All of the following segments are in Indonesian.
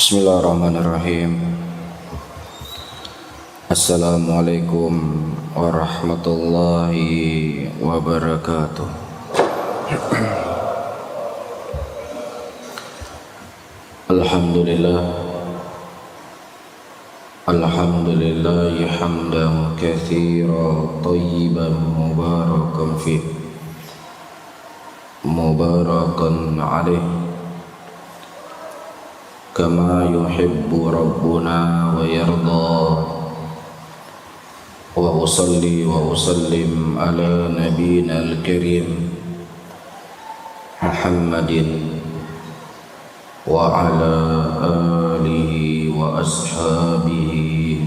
Bismillahirrahmanirrahim. Assalamualaikum warahmatullahi wabarakatuh. Alhamdulillah, alhamdulillahi hamdan katsiran thayyiban mubarakan fih, mubarakan alaih, kama yuhibbu rabbuna wa yarda. Wa usalli wa usallim ala nabiyyina al-karim Muhammadin wa ala alihi wa ashabihi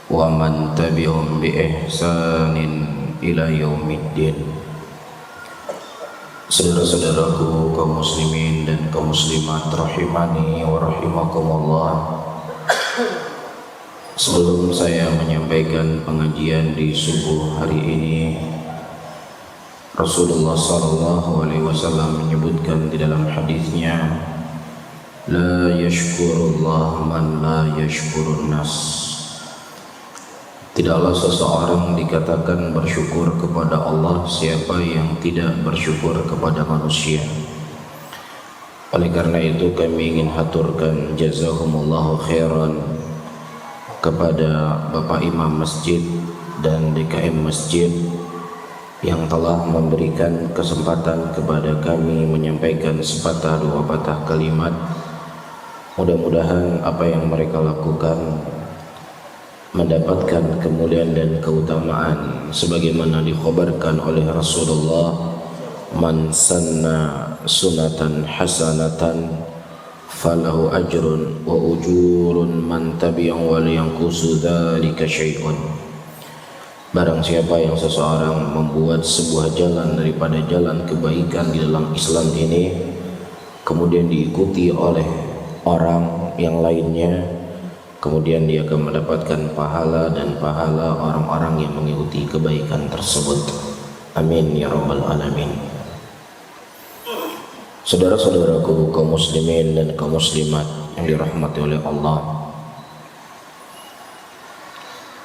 wa man tabi'ahum bi ihsanin ila yaumiddin. Saudara-saudaraku kaum muslimin dan kaum muslimat rahimani wa rahimakumullah, sebelum saya menyampaikan pengajian di subuh hari ini, Rasulullah SAW menyebutkan di dalam hadisnya, la yashkurullah man la yashkurun nas. Tidaklah seseorang dikatakan bersyukur kepada Allah siapa yang tidak bersyukur kepada manusia. Oleh karena itu kami ingin haturkan jazakumullahu khairan kepada Bapak Imam Masjid dan DKM Masjid yang telah memberikan kesempatan kepada kami menyampaikan sepatah dua patah kalimat. Mudah-mudahan apa yang mereka lakukan mendapatkan kemuliaan dan keutamaan sebagaimana dikhabarkan oleh Rasulullah, man sanna sunatan hasanatan falahu ajrun wa ujurun man tabi'ahu wa la yanqusu dzalika syai'un. Barang siapa yang seseorang membuat sebuah jalan daripada jalan kebaikan di dalam Islam ini, kemudian diikuti oleh orang yang lainnya, kemudian dia akan mendapatkan pahala dan pahala orang-orang yang mengikuti kebaikan tersebut. Amin ya rabbal alamin. Saudara-saudaraku kaum muslimin dan kaum muslimat yang dirahmati oleh Allah,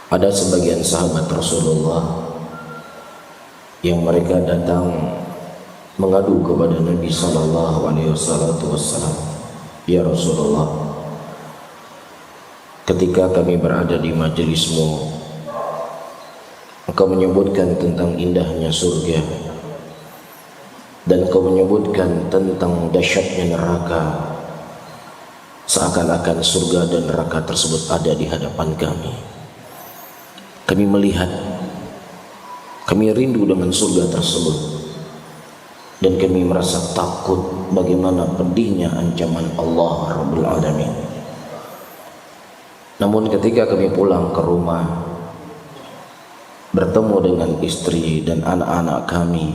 ada sebagian sahabat Rasulullah yang mereka datang mengadu kepada Nabi SAW, ya Rasulullah, ketika kami berada di majelismu, engkau menyebutkan tentang indahnya surga dan engkau menyebutkan tentang dahsyatnya neraka, seakan-akan surga dan neraka tersebut ada di hadapan kami. Kami melihat, kami rindu dengan surga tersebut, dan kami merasa takut bagaimana pedihnya ancaman Allah Rabbul Alamin. Namun ketika kami pulang ke rumah, bertemu dengan istri dan anak-anak kami,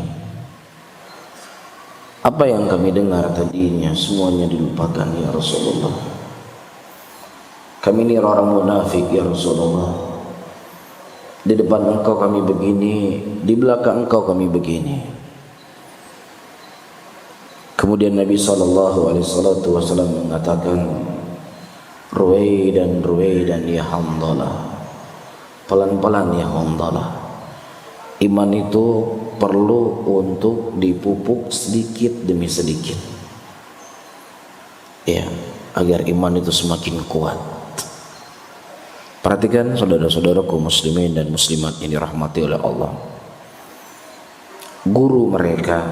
apa yang kami dengar tadinya semuanya dilupakan ya Rasulullah. Kami ini orang munafik ya Rasulullah. Di depan engkau kami begini, di belakang engkau kami begini. Kemudian Nabi SAW mengatakan, Ruwaidan ya Hamdalah, pelan-pelan ya Hamdalah. Iman itu perlu untuk dipupuk sedikit demi sedikit, ya, agar iman itu semakin kuat. Perhatikan saudara-saudaraku muslimin dan muslimat yang dirahmati oleh Allah. Guru mereka,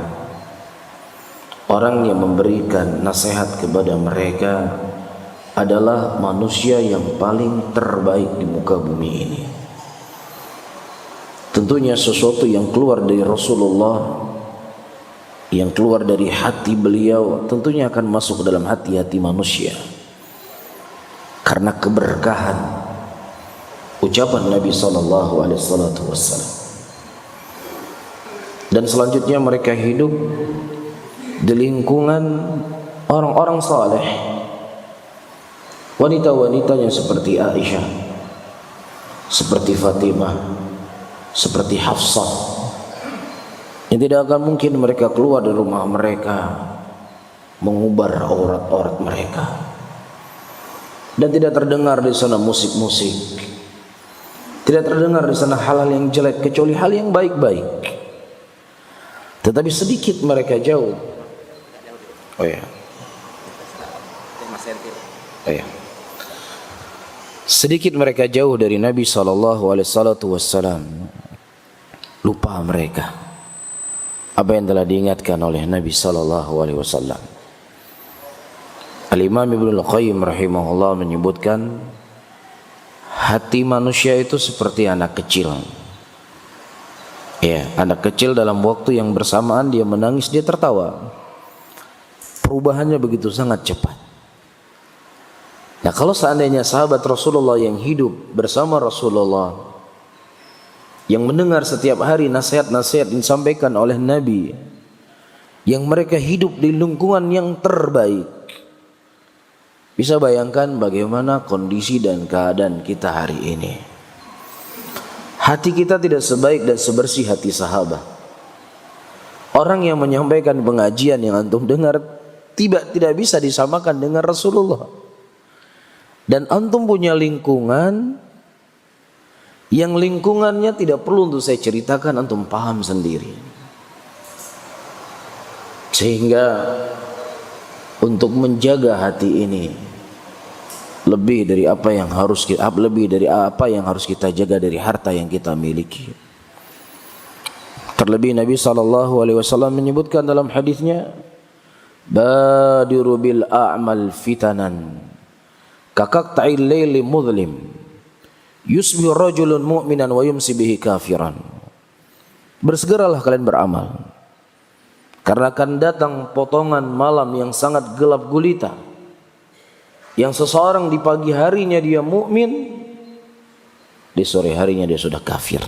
orang yang memberikan nasihat kepada mereka, adalah manusia yang paling terbaik di muka bumi ini. Tentunya sesuatu yang keluar dari Rasulullah, yang keluar dari hati beliau, tentunya akan masuk ke dalam hati-hati manusia karena keberkahan ucapan Nabi SAW. Dan selanjutnya mereka hidup di lingkungan orang-orang saleh, wanita-wanita yang seperti Aisyah, seperti Fatimah, seperti Hafsah, yang tidak akan mungkin mereka keluar dari rumah mereka mengubar aurat-aurat mereka. dan tidak terdengar di sana musik-musik, tidak terdengar di sana hal-hal yang jelek kecuali hal yang baik-baik. Tetapi sedikit mereka jauh. Oh ya. Oh ya. Sedikit mereka jauh dari Nabi SAW. Lupa mereka apa yang telah diingatkan oleh Nabi SAW. Al-Imam Ibnul Qayyim rahimahullah menyebutkan, hati manusia itu seperti anak kecil. Ya, anak kecil dalam waktu yang bersamaan dia menangis, dia tertawa. Perubahannya begitu sangat cepat. Nah, kalau seandainya sahabat Rasulullah yang hidup bersama Rasulullah, yang mendengar setiap hari nasihat-nasihat yang disampaikan oleh Nabi, yang mereka hidup di lingkungan yang terbaik, bisa bayangkan bagaimana kondisi dan keadaan kita hari ini. Hati kita tidak sebaik dan sebersih hati sahabat. Orang yang menyampaikan pengajian yang antum dengar tidak bisa disamakan dengan Rasulullah. Dan antum punya lingkungan yang lingkungannya tidak perlu untuk saya ceritakan, antum paham sendiri. Sehingga untuk menjaga hati ini lebih dari apa yang harus kita jaga dari harta yang kita miliki. Terlebih Nabi SAW menyebutkan dalam hadisnya, badiru bil a'mal fitanan kakaqta'il laili mudlim yusbihu rajulun mu'minan wa yumsi bihi kafiran. Bersegeralah kalian beramal, karena akan datang potongan malam yang sangat gelap gulita, yang seseorang di pagi harinya dia mukmin, di sore harinya dia sudah kafir.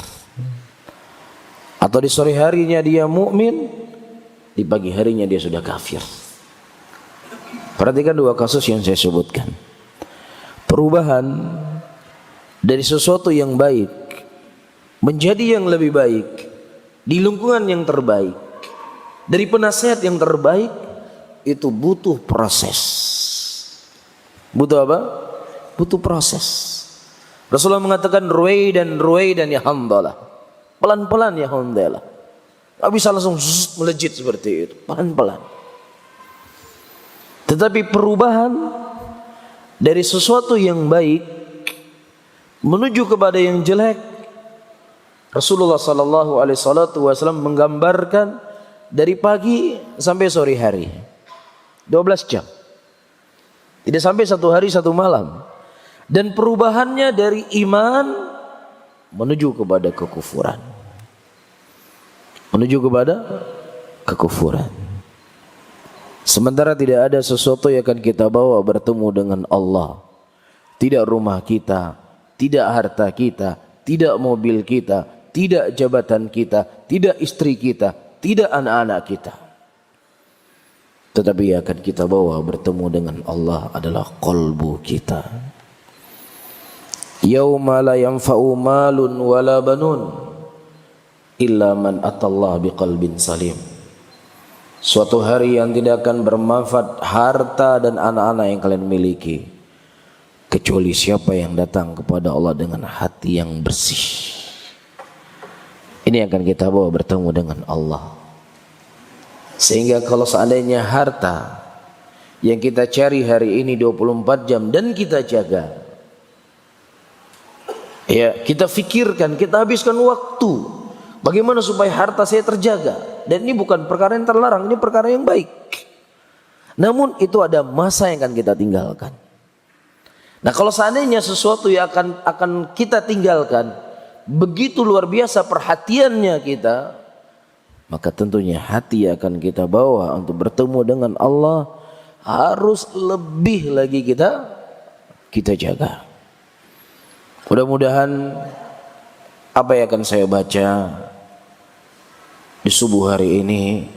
Atau di sore harinya dia mukmin, di pagi harinya dia sudah kafir. Perhatikan dua kasus yang saya sebutkan. Perubahan dari sesuatu yang baik menjadi yang lebih baik di lingkungan yang terbaik, dari penasehat yang terbaik, itu butuh proses. Butuh apa? Butuh proses. Rasulullah mengatakan ruwaidan ya hamdalah. Pelan-pelan ya hamdalah. Tak bisa langsung melejit seperti itu. Pelan-pelan. Tetapi perubahan dari sesuatu yang baik menuju kepada yang jelek, Rasulullah SAW menggambarkan dari pagi sampai sore hari 12 jam. Tidak sampai satu hari satu malam. Dan perubahannya dari iman menuju kepada kekufuran. Menuju kepada kekufuran. Sementara tidak ada sesuatu yang akan kita bawa bertemu dengan Allah. Tidak rumah kita, tidak harta kita, tidak mobil kita, tidak jabatan kita, tidak istri kita, tidak anak-anak kita. Tetapi yang akan kita bawa bertemu dengan Allah adalah qalbu kita. Yauma la yanfa'u malun wala banun illa man atallah biqalbin salim. Suatu hari yang tidak akan bermanfaat harta dan anak-anak yang kalian miliki, kecuali siapa yang datang kepada Allah dengan hati yang bersih. Ini akan kita bawa bertemu dengan Allah. Sehingga kalau seandainya harta yang kita cari hari ini 24 jam dan kita jaga, ya kita fikirkan, kita habiskan waktu bagaimana supaya harta saya terjaga. Dan ini bukan perkara yang terlarang, ini perkara yang baik. Namun itu ada masa yang akan kita tinggalkan. Nah, kalau seandainya sesuatu yang akan kita tinggalkan begitu luar biasa perhatiannya kita, maka tentunya hati yang akan kita bawa untuk bertemu dengan Allah harus lebih lagi kita jaga. Mudah-mudahan apa yang akan saya baca di subuh hari ini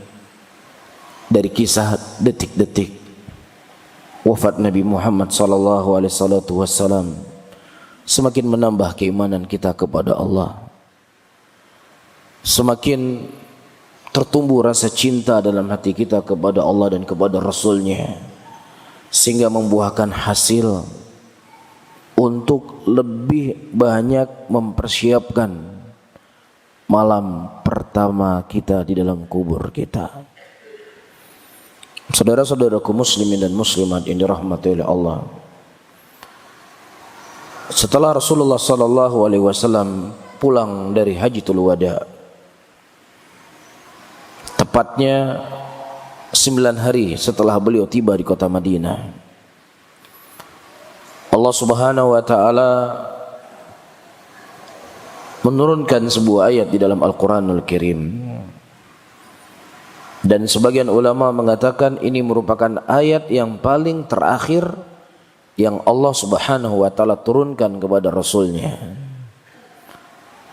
dari kisah detik-detik wafat Nabi Muhammad SAW semakin menambah keimanan kita kepada Allah, semakin tertumbuh rasa cinta dalam hati kita kepada Allah dan kepada Rasulnya, sehingga membuahkan hasil untuk lebih banyak mempersiapkan malam pertama kita di dalam kubur kita. Saudara-saudaraku muslimin dan muslimat yang dirahmati oleh Allah, setelah Rasulullah sallallahu alaihi wasallam pulang dari Hajjatul Wada, tepatnya 9 hari setelah beliau tiba di kota Madinah, Allah Subhanahu wa taala menurunkan sebuah ayat di dalam Al-Qur'anul Karim. Dan sebagian ulama mengatakan ini merupakan ayat yang paling terakhir yang Allah Subhanahu wa taala turunkan kepada Rasulnya.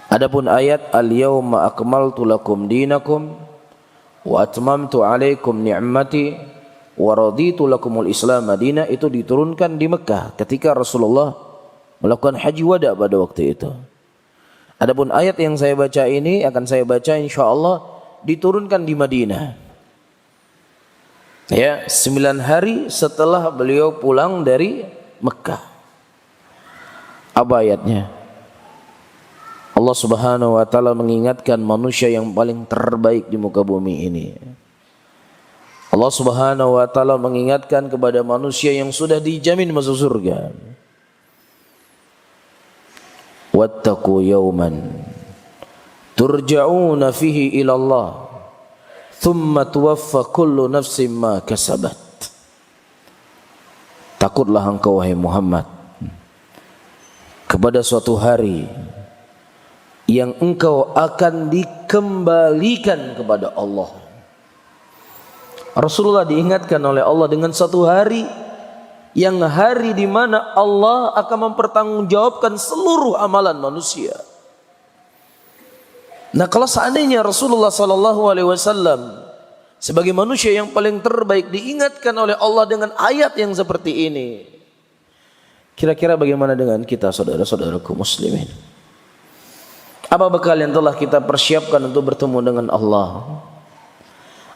Adapun ayat al-yauma akmaltu lakum dinakum wa atmamtu alaikum ni'mati wa raditu lakumul Islam madina, itu diturunkan di Mekah ketika Rasulullah melakukan haji wada pada waktu itu. Adapun ayat yang saya baca ini akan saya baca insyaallah diturunkan di Madinah. Ya, 9 hari setelah beliau pulang dari Mekah. Apa ayatnya? Allah Subhanahu wa taala mengingatkan manusia yang paling terbaik di muka bumi ini. Allah Subhanahu wa taala mengingatkan kepada manusia yang sudah dijamin masuk surga. Wattaqu yawman turja'una fihi ila Allah thumma tuwaffa kullu nafsin ma kasabat. Takutlah engkau wahai Muhammad kepada suatu hari yang engkau akan dikembalikan kepada Allah. Rasulullah diingatkan oleh Allah dengan satu hari yang hari di mana Allah akan mempertanggungjawabkan seluruh amalan manusia. Nah, kalau seandainya Rasulullah sallallahu alaihi wasallam sebagai manusia yang paling terbaik diingatkan oleh Allah dengan ayat yang seperti ini, kira-kira bagaimana dengan kita, saudara-saudaraku muslimin? Apa bekal yang telah kita persiapkan untuk bertemu dengan Allah?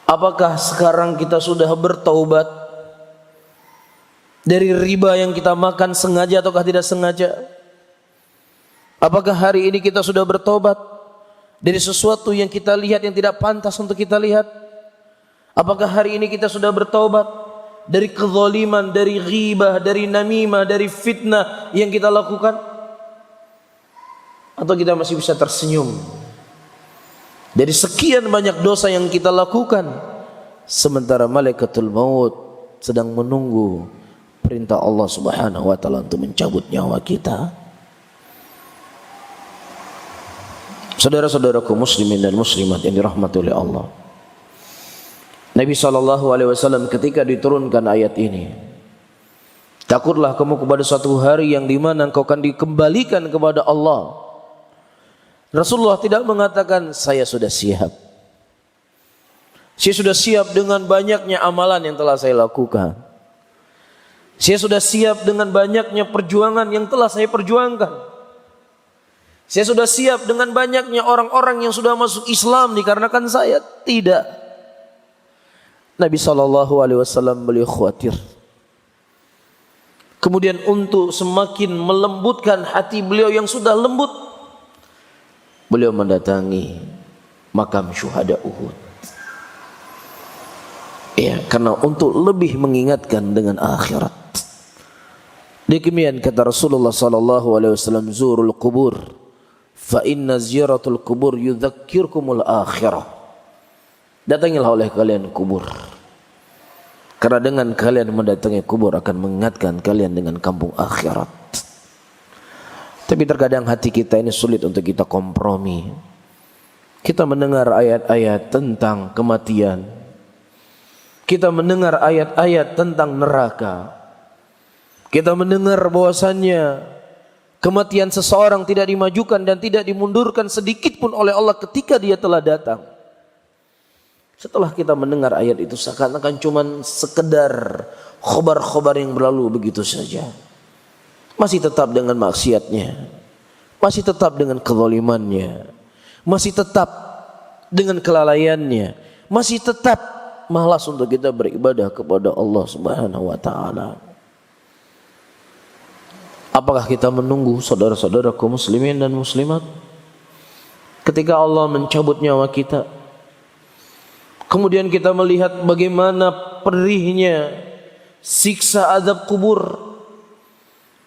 Apakah sekarang kita sudah bertaubat dari riba yang kita makan sengaja ataukah tidak sengaja? Apakah hari ini kita sudah bertobat dari sesuatu yang kita lihat yang tidak pantas untuk kita lihat? Apakah hari ini kita sudah bertaubat dari kezaliman, dari ghibah, dari namimah, dari fitnah yang kita lakukan? Atau kita masih bisa tersenyum dari sekian banyak dosa yang kita lakukan, sementara malaikatul maut sedang menunggu perintah Allah Subhanahu wa taala untuk mencabut nyawa kita? Saudara-saudaraku muslimin dan muslimat yang dirahmati oleh Allah, Nabi SAW ketika diturunkan ayat ini, takutlah kamu kepada suatu hari yang dimana engkau akan dikembalikan kepada Allah. Rasulullah tidak mengatakan saya sudah siap, saya sudah siap dengan banyaknya amalan yang telah saya lakukan, saya sudah siap dengan banyaknya perjuangan yang telah saya perjuangkan, saya sudah siap dengan banyaknya orang-orang yang sudah masuk Islam dikarenakan saya. Tidak. Nabi SAW beliau khawatir. Kemudian untuk semakin melembutkan hati beliau yang sudah lembut, beliau mendatangi makam syuhada Uhud. Ya, karena untuk lebih mengingatkan dengan akhirat. Demikian kata Rasulullah SAW, zurul kubur fa inna ziyaratul kubur yudzakkirkumul akhirah. Datangilah oleh kalian kubur, karena dengan kalian mendatangi kubur akan mengingatkan kalian dengan kampung akhirat. Tapi terkadang hati kita ini sulit untuk kita kompromi. Kita mendengar ayat-ayat tentang kematian, kita mendengar ayat-ayat tentang neraka, kita mendengar bahwasannya kematian seseorang tidak dimajukan dan tidak dimundurkan sedikit pun oleh Allah ketika dia telah datang. Setelah kita mendengar ayat itu, seakan-akan cuma sekedar khobar-khobar yang berlalu begitu saja. Masih tetap dengan maksiatnya, masih tetap dengan kezalimannya, masih tetap dengan kelalaiannya, masih tetap malas untuk kita beribadah kepada Allah Subhanahu wa taala. Apakah kita menunggu saudara-saudaraku muslimin dan muslimat ketika Allah mencabut nyawa kita, kemudian kita melihat bagaimana perihnya siksa azab kubur,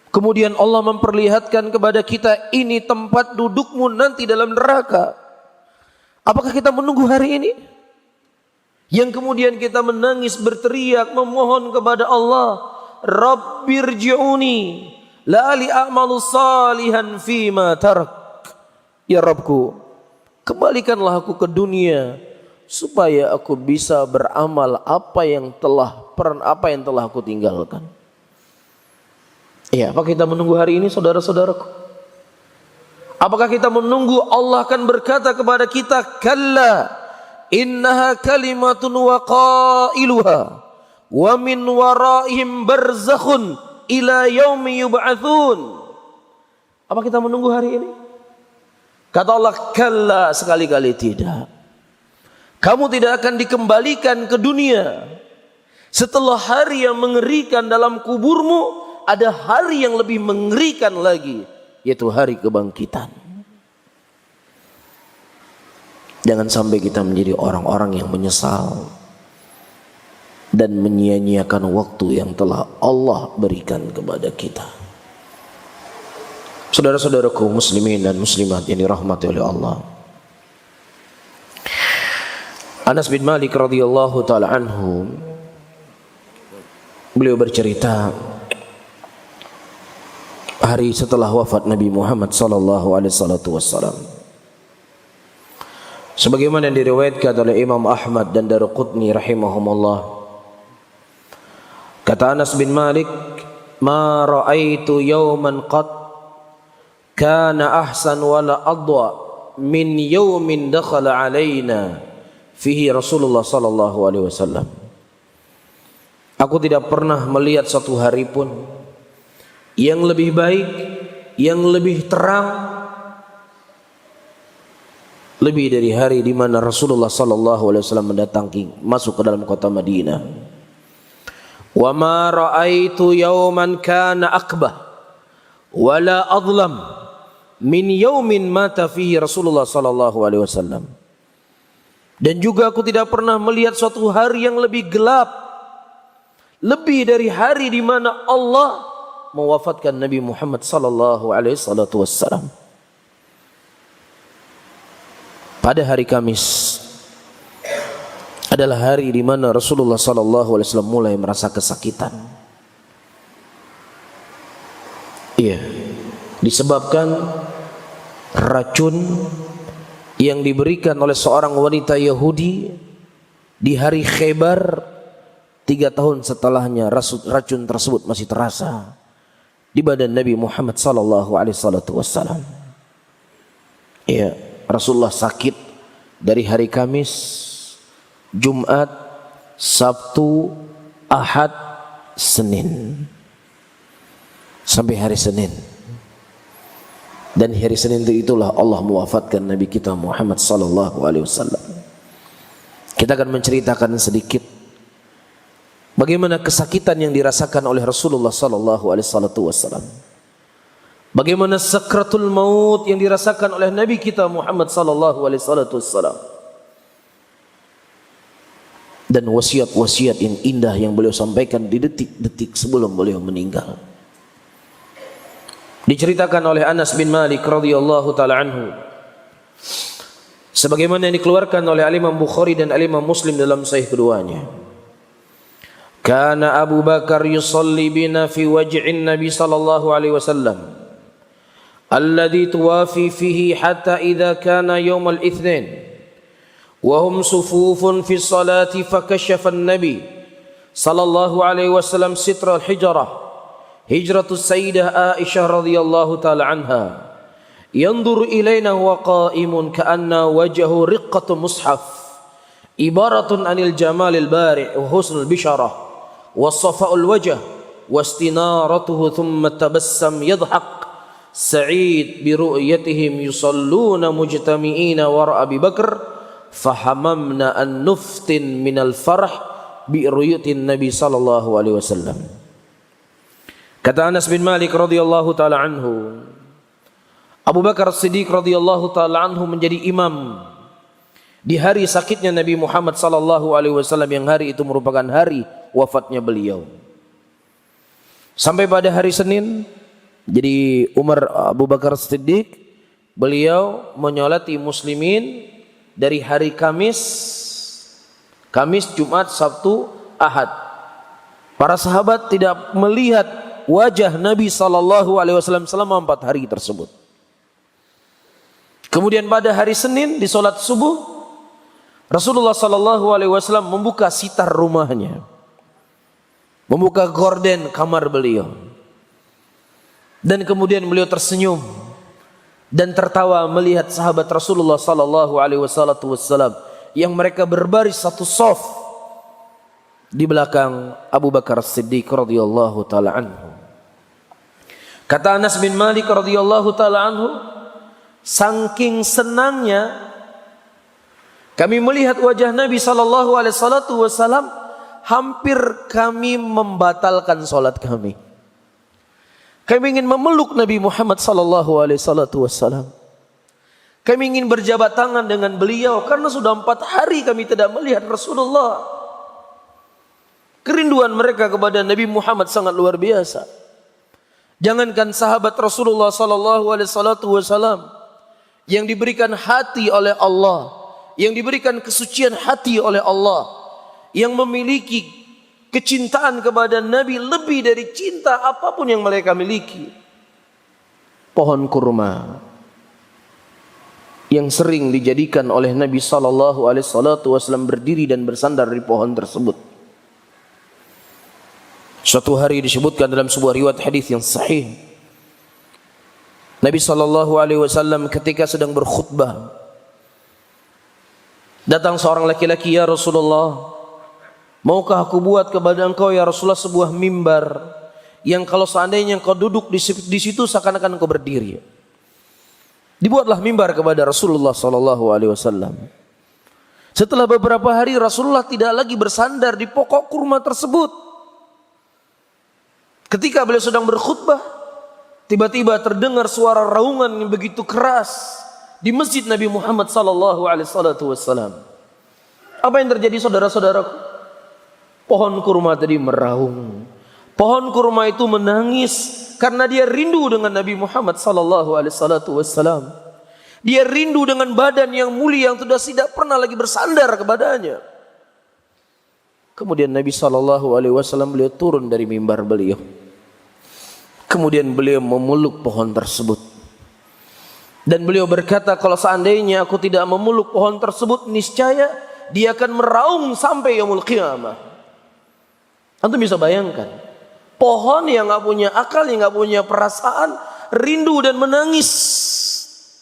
kemudian Allah memperlihatkan kepada kita, ini tempat dudukmu nanti dalam neraka. Apakah kita menunggu hari ini? Yang kemudian kita menangis, berteriak, memohon kepada Allah, Rabbirji'uni la'ali a'malu salihan fima tarak. Ya Rabbku, kembalikanlah aku ke dunia supaya aku bisa beramal apa yang telah aku tinggalkan. Ya, apakah kita menunggu hari ini saudara-saudaraku? Apakah kita menunggu Allah akan berkata kepada kita, kalla innaha kalimatun wa qailuha wa min waraihim barzakhun ila yaumi yub'atsun. Apa kita menunggu hari ini? Kata Allah, kalla, sekali-kali tidak. Kamu tidak akan dikembalikan ke dunia. Setelah hari yang mengerikan dalam kuburmu, ada hari yang lebih mengerikan lagi, yaitu hari kebangkitan. Jangan sampai kita menjadi orang-orang yang menyesal dan menyia-nyiakan waktu yang telah Allah berikan kepada kita. Saudara-saudaraku muslimin dan muslimat yang dirahmati oleh Allah, Anas bin Malik radhiyallahu taala anhu, beliau bercerita hari setelah wafat Nabi Muhammad sallallahu alaihi wasallam, sebagaimana yang diriwayatkan oleh Imam Ahmad dan Daruqutni rahimahumullah. Kata Anas bin Malik, ma ra'aitu yawman qad kana ahsan wala adwa min yawmin dakhala alaina fihi Rasulullah sallallahu alaihi wasallam. Aku tidak pernah melihat satu hari pun yang lebih baik, yang lebih terang, lebih dari hari di mana Rasulullah sallallahu alaihi wasallam mendatangi, masuk ke dalam kota Madinah. Wa ma ra'aitu yawman kana akbah wala adlam min yawmin mata fihi Rasulullah sallallahu alaihi wasallam. Dan juga aku tidak pernah melihat suatu hari yang lebih gelap, lebih dari hari di mana Allah mewafatkan Nabi Muhammad sallallahu alaihi wasallam. Pada hari Kamis adalah hari di mana Rasulullah sallallahu alaihi wasallam mulai merasa kesakitan. Iya, disebabkan racun yang diberikan oleh seorang wanita Yahudi di hari Khaybar. 3 tahun setelahnya racun tersebut masih terasa di badan Nabi Muhammad sallallahu alaihi wasallam. Iya, Rasulullah sakit dari hari Kamis, Jumat, Sabtu, Ahad, Senin, sampai hari Senin. Dan hari Senin itulah Allah mewafatkan Nabi kita Muhammad sallallahu alaihi wasallam. Kita akan menceritakan sedikit bagaimana kesakitan yang dirasakan oleh Rasulullah sallallahu alaihi wasallam. Bagaimana sakratul maut yang dirasakan oleh Nabi kita Muhammad sallallahu alaihi wasallam. Dan wasiat-wasiat yang indah yang beliau sampaikan di detik-detik sebelum beliau meninggal. Diceritakan oleh Anas bin Malik radhiyallahu taala anhu, sebagaimana yang dikeluarkan oleh Imam Bukhari dan Imam Muslim dalam sahih keduanya. Kana Abu Bakar yusalli bina fi waj'in Nabi sallallahu alaihi wasallam alladhi tuwafi fihi hatta idza kana yawm al-ithnain wa hum sufufun fi salati fakashafa an-nabi sallallahu alaihi wasallam sitra al-hijrah hijratus sayyidah Aisyah radhiyallahu taala anha yanzur ilaina wa qa'imun ka'anna wajhu riqqatu mushaf ibaratun anil jamalil bari' wa husnul bisharah wa safa'ul wajh wa istinaratuhu thumma tabassam yadhhak sa'id bi ru'yatihim yusalluna mujtami'ina wara Abi Bakr fahamamna an nuftin minal farah bi ru'yatin Nabi sallallahu alaihi wasallam. Kata Anas bin Malik radhiyallahu taala anhu, Abu Bakar Siddiq radhiyallahu taala anhu menjadi imam di hari sakitnya Nabi Muhammad sallallahu alaihi wasallam, yang hari itu merupakan hari wafatnya beliau. Sampai pada hari Senin, jadi Umar Abu Bakar Siddiq, beliau menyolati muslimin dari hari Kamis, Jumat, Sabtu, Ahad. Para sahabat tidak melihat wajah Nabi sallallahu alaihi wasallam selama 4 hari tersebut. Kemudian pada hari Senin di salat subuh, Rasulullah sallallahu alaihi wasallam membuka sitar rumahnya, membuka gorden kamar beliau, dan kemudian beliau tersenyum dan tertawa melihat sahabat Rasulullah sallallahu alaihi wasallam yang mereka berbaris satu shaf di belakang Abu Bakar Siddiq radhiyallahu taala anhu. Kata Anas bin Malik radhiyallahu taala anhu, saking senangnya kami melihat wajah Nabi sallallahu alaihi wasallam, hampir kami membatalkan salat kami. Kami ingin memeluk Nabi Muhammad sallallahu alaihi wasallam. Kami ingin berjabat tangan dengan beliau karena sudah 4 hari kami tidak melihat Rasulullah. Kerinduan mereka kepada Nabi Muhammad sangat luar biasa. Jangankan sahabat Rasulullah sallallahu alaihi wasallam yang diberikan hati oleh Allah, yang diberikan kesucian hati oleh Allah, yang memiliki kecintaan kepada Nabi lebih dari cinta apapun yang mereka miliki. Pohon kurma yang sering dijadikan oleh Nabi sallallahu alaihi wasallam berdiri dan bersandar di pohon tersebut. Suatu hari disebutkan dalam sebuah riwayat hadis yang sahih, Nabi sallallahu alaihi wasallam ketika sedang berkhutbah, datang seorang laki-laki, "Ya Rasulullah, maukah aku buat kepada engkau ya Rasulullah sebuah mimbar yang kalau seandainya engkau duduk di situ seakan-akan engkau berdiri." Dibuatlah mimbar kepada Rasulullah sallallahu alaihi wasallam. Setelah beberapa hari Rasulullah tidak lagi bersandar di pokok kurma tersebut. Ketika beliau sedang berkhutbah, tiba-tiba terdengar suara raungan yang begitu keras di masjid Nabi Muhammad sallallahu alaihi wasallam. Apa yang terjadi saudara-saudaraku? Pohon kurma tadi meraung. Pohon kurma itu menangis karena dia rindu dengan Nabi Muhammad sallallahu alaihi wasallam. Dia rindu dengan badan yang mulia yang sudah tidak pernah lagi bersandar kepadanya. Kemudian Nabi sallallahu alaihi wasallam beliau turun dari mimbar beliau. Kemudian beliau memeluk pohon tersebut. Dan beliau berkata, kalau seandainya aku tidak memeluk pohon tersebut, niscaya dia akan meraung sampai yaumul qiyamah. Antum bisa bayangkan, pohon yang enggak punya akal, yang enggak punya perasaan, rindu dan menangis.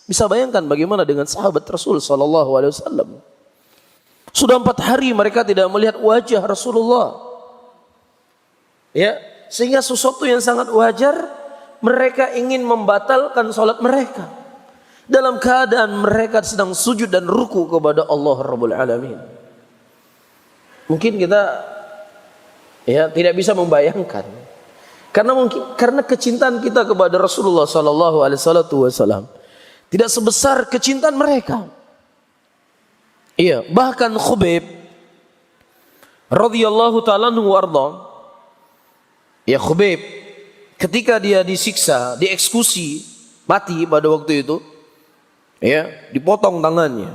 Bisa bayangkan bagaimana dengan sahabat Rasul sallallahu alaihi wasallam. Sudah 4 hari mereka tidak melihat wajah Rasulullah. Ya, sehingga sesuatu yang sangat wajar, mereka ingin membatalkan salat mereka dalam keadaan mereka sedang sujud dan ruku kepada Allah Rabbul Alamin. Mungkin kita tidak bisa membayangkan, karena kecintaan kita kepada Rasulullah sallallahu alaihi wasallam tidak sebesar kecintaan mereka. Bahkan Khubayb radhiyallahu ta'ala anhu warda, Khubayb ketika dia disiksa, dieksekusi mati pada waktu itu, dipotong tangannya,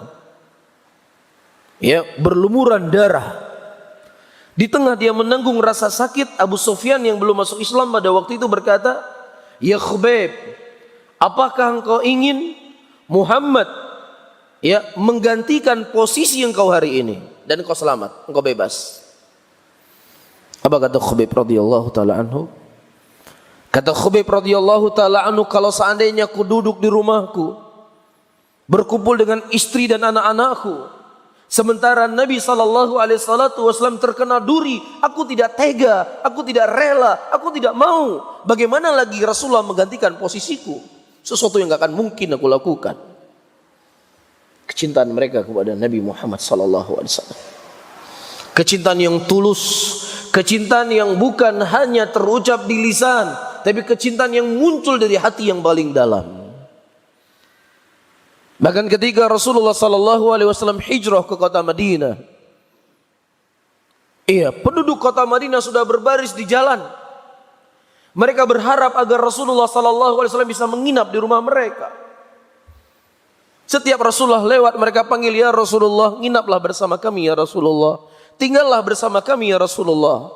berlumuran darah. Di tengah dia menanggung rasa sakit, Abu Sufyan yang belum masuk Islam pada waktu itu berkata, "Ya Khubayb, apakah engkau ingin Muhammad menggantikan posisi engkau hari ini dan engkau selamat, engkau bebas?" Apa kata Khubayb radhiyallahu taala anhu? Kata Khubayb radhiyallahu taala anhu, kalau seandainya aku duduk di rumahku berkumpul dengan istri dan anak-anakku, sementara Nabi sallallahu alaihi wasallam terkena duri, aku tidak tega, aku tidak rela, aku tidak mau. Bagaimana lagi Rasulullah menggantikan posisiku? Sesuatu yang gak akan mungkin aku lakukan. Kecintaan mereka kepada Nabi Muhammad sallallahu alaihi wasallam, kecintaan yang tulus, kecintaan yang bukan hanya terucap di lisan, tapi kecintaan yang muncul dari hati yang paling dalam. Bahkan ketika Rasulullah sallallahu alaihi wasallam hijrah ke kota Madinah, penduduk kota Madinah sudah berbaris di jalan. Mereka berharap agar Rasulullah sallallahu alaihi wasallam bisa menginap di rumah mereka. Setiap Rasulullah lewat, mereka panggil, "Ya Rasulullah, nginaplah bersama kami ya Rasulullah. Tinggallah bersama kami ya Rasulullah."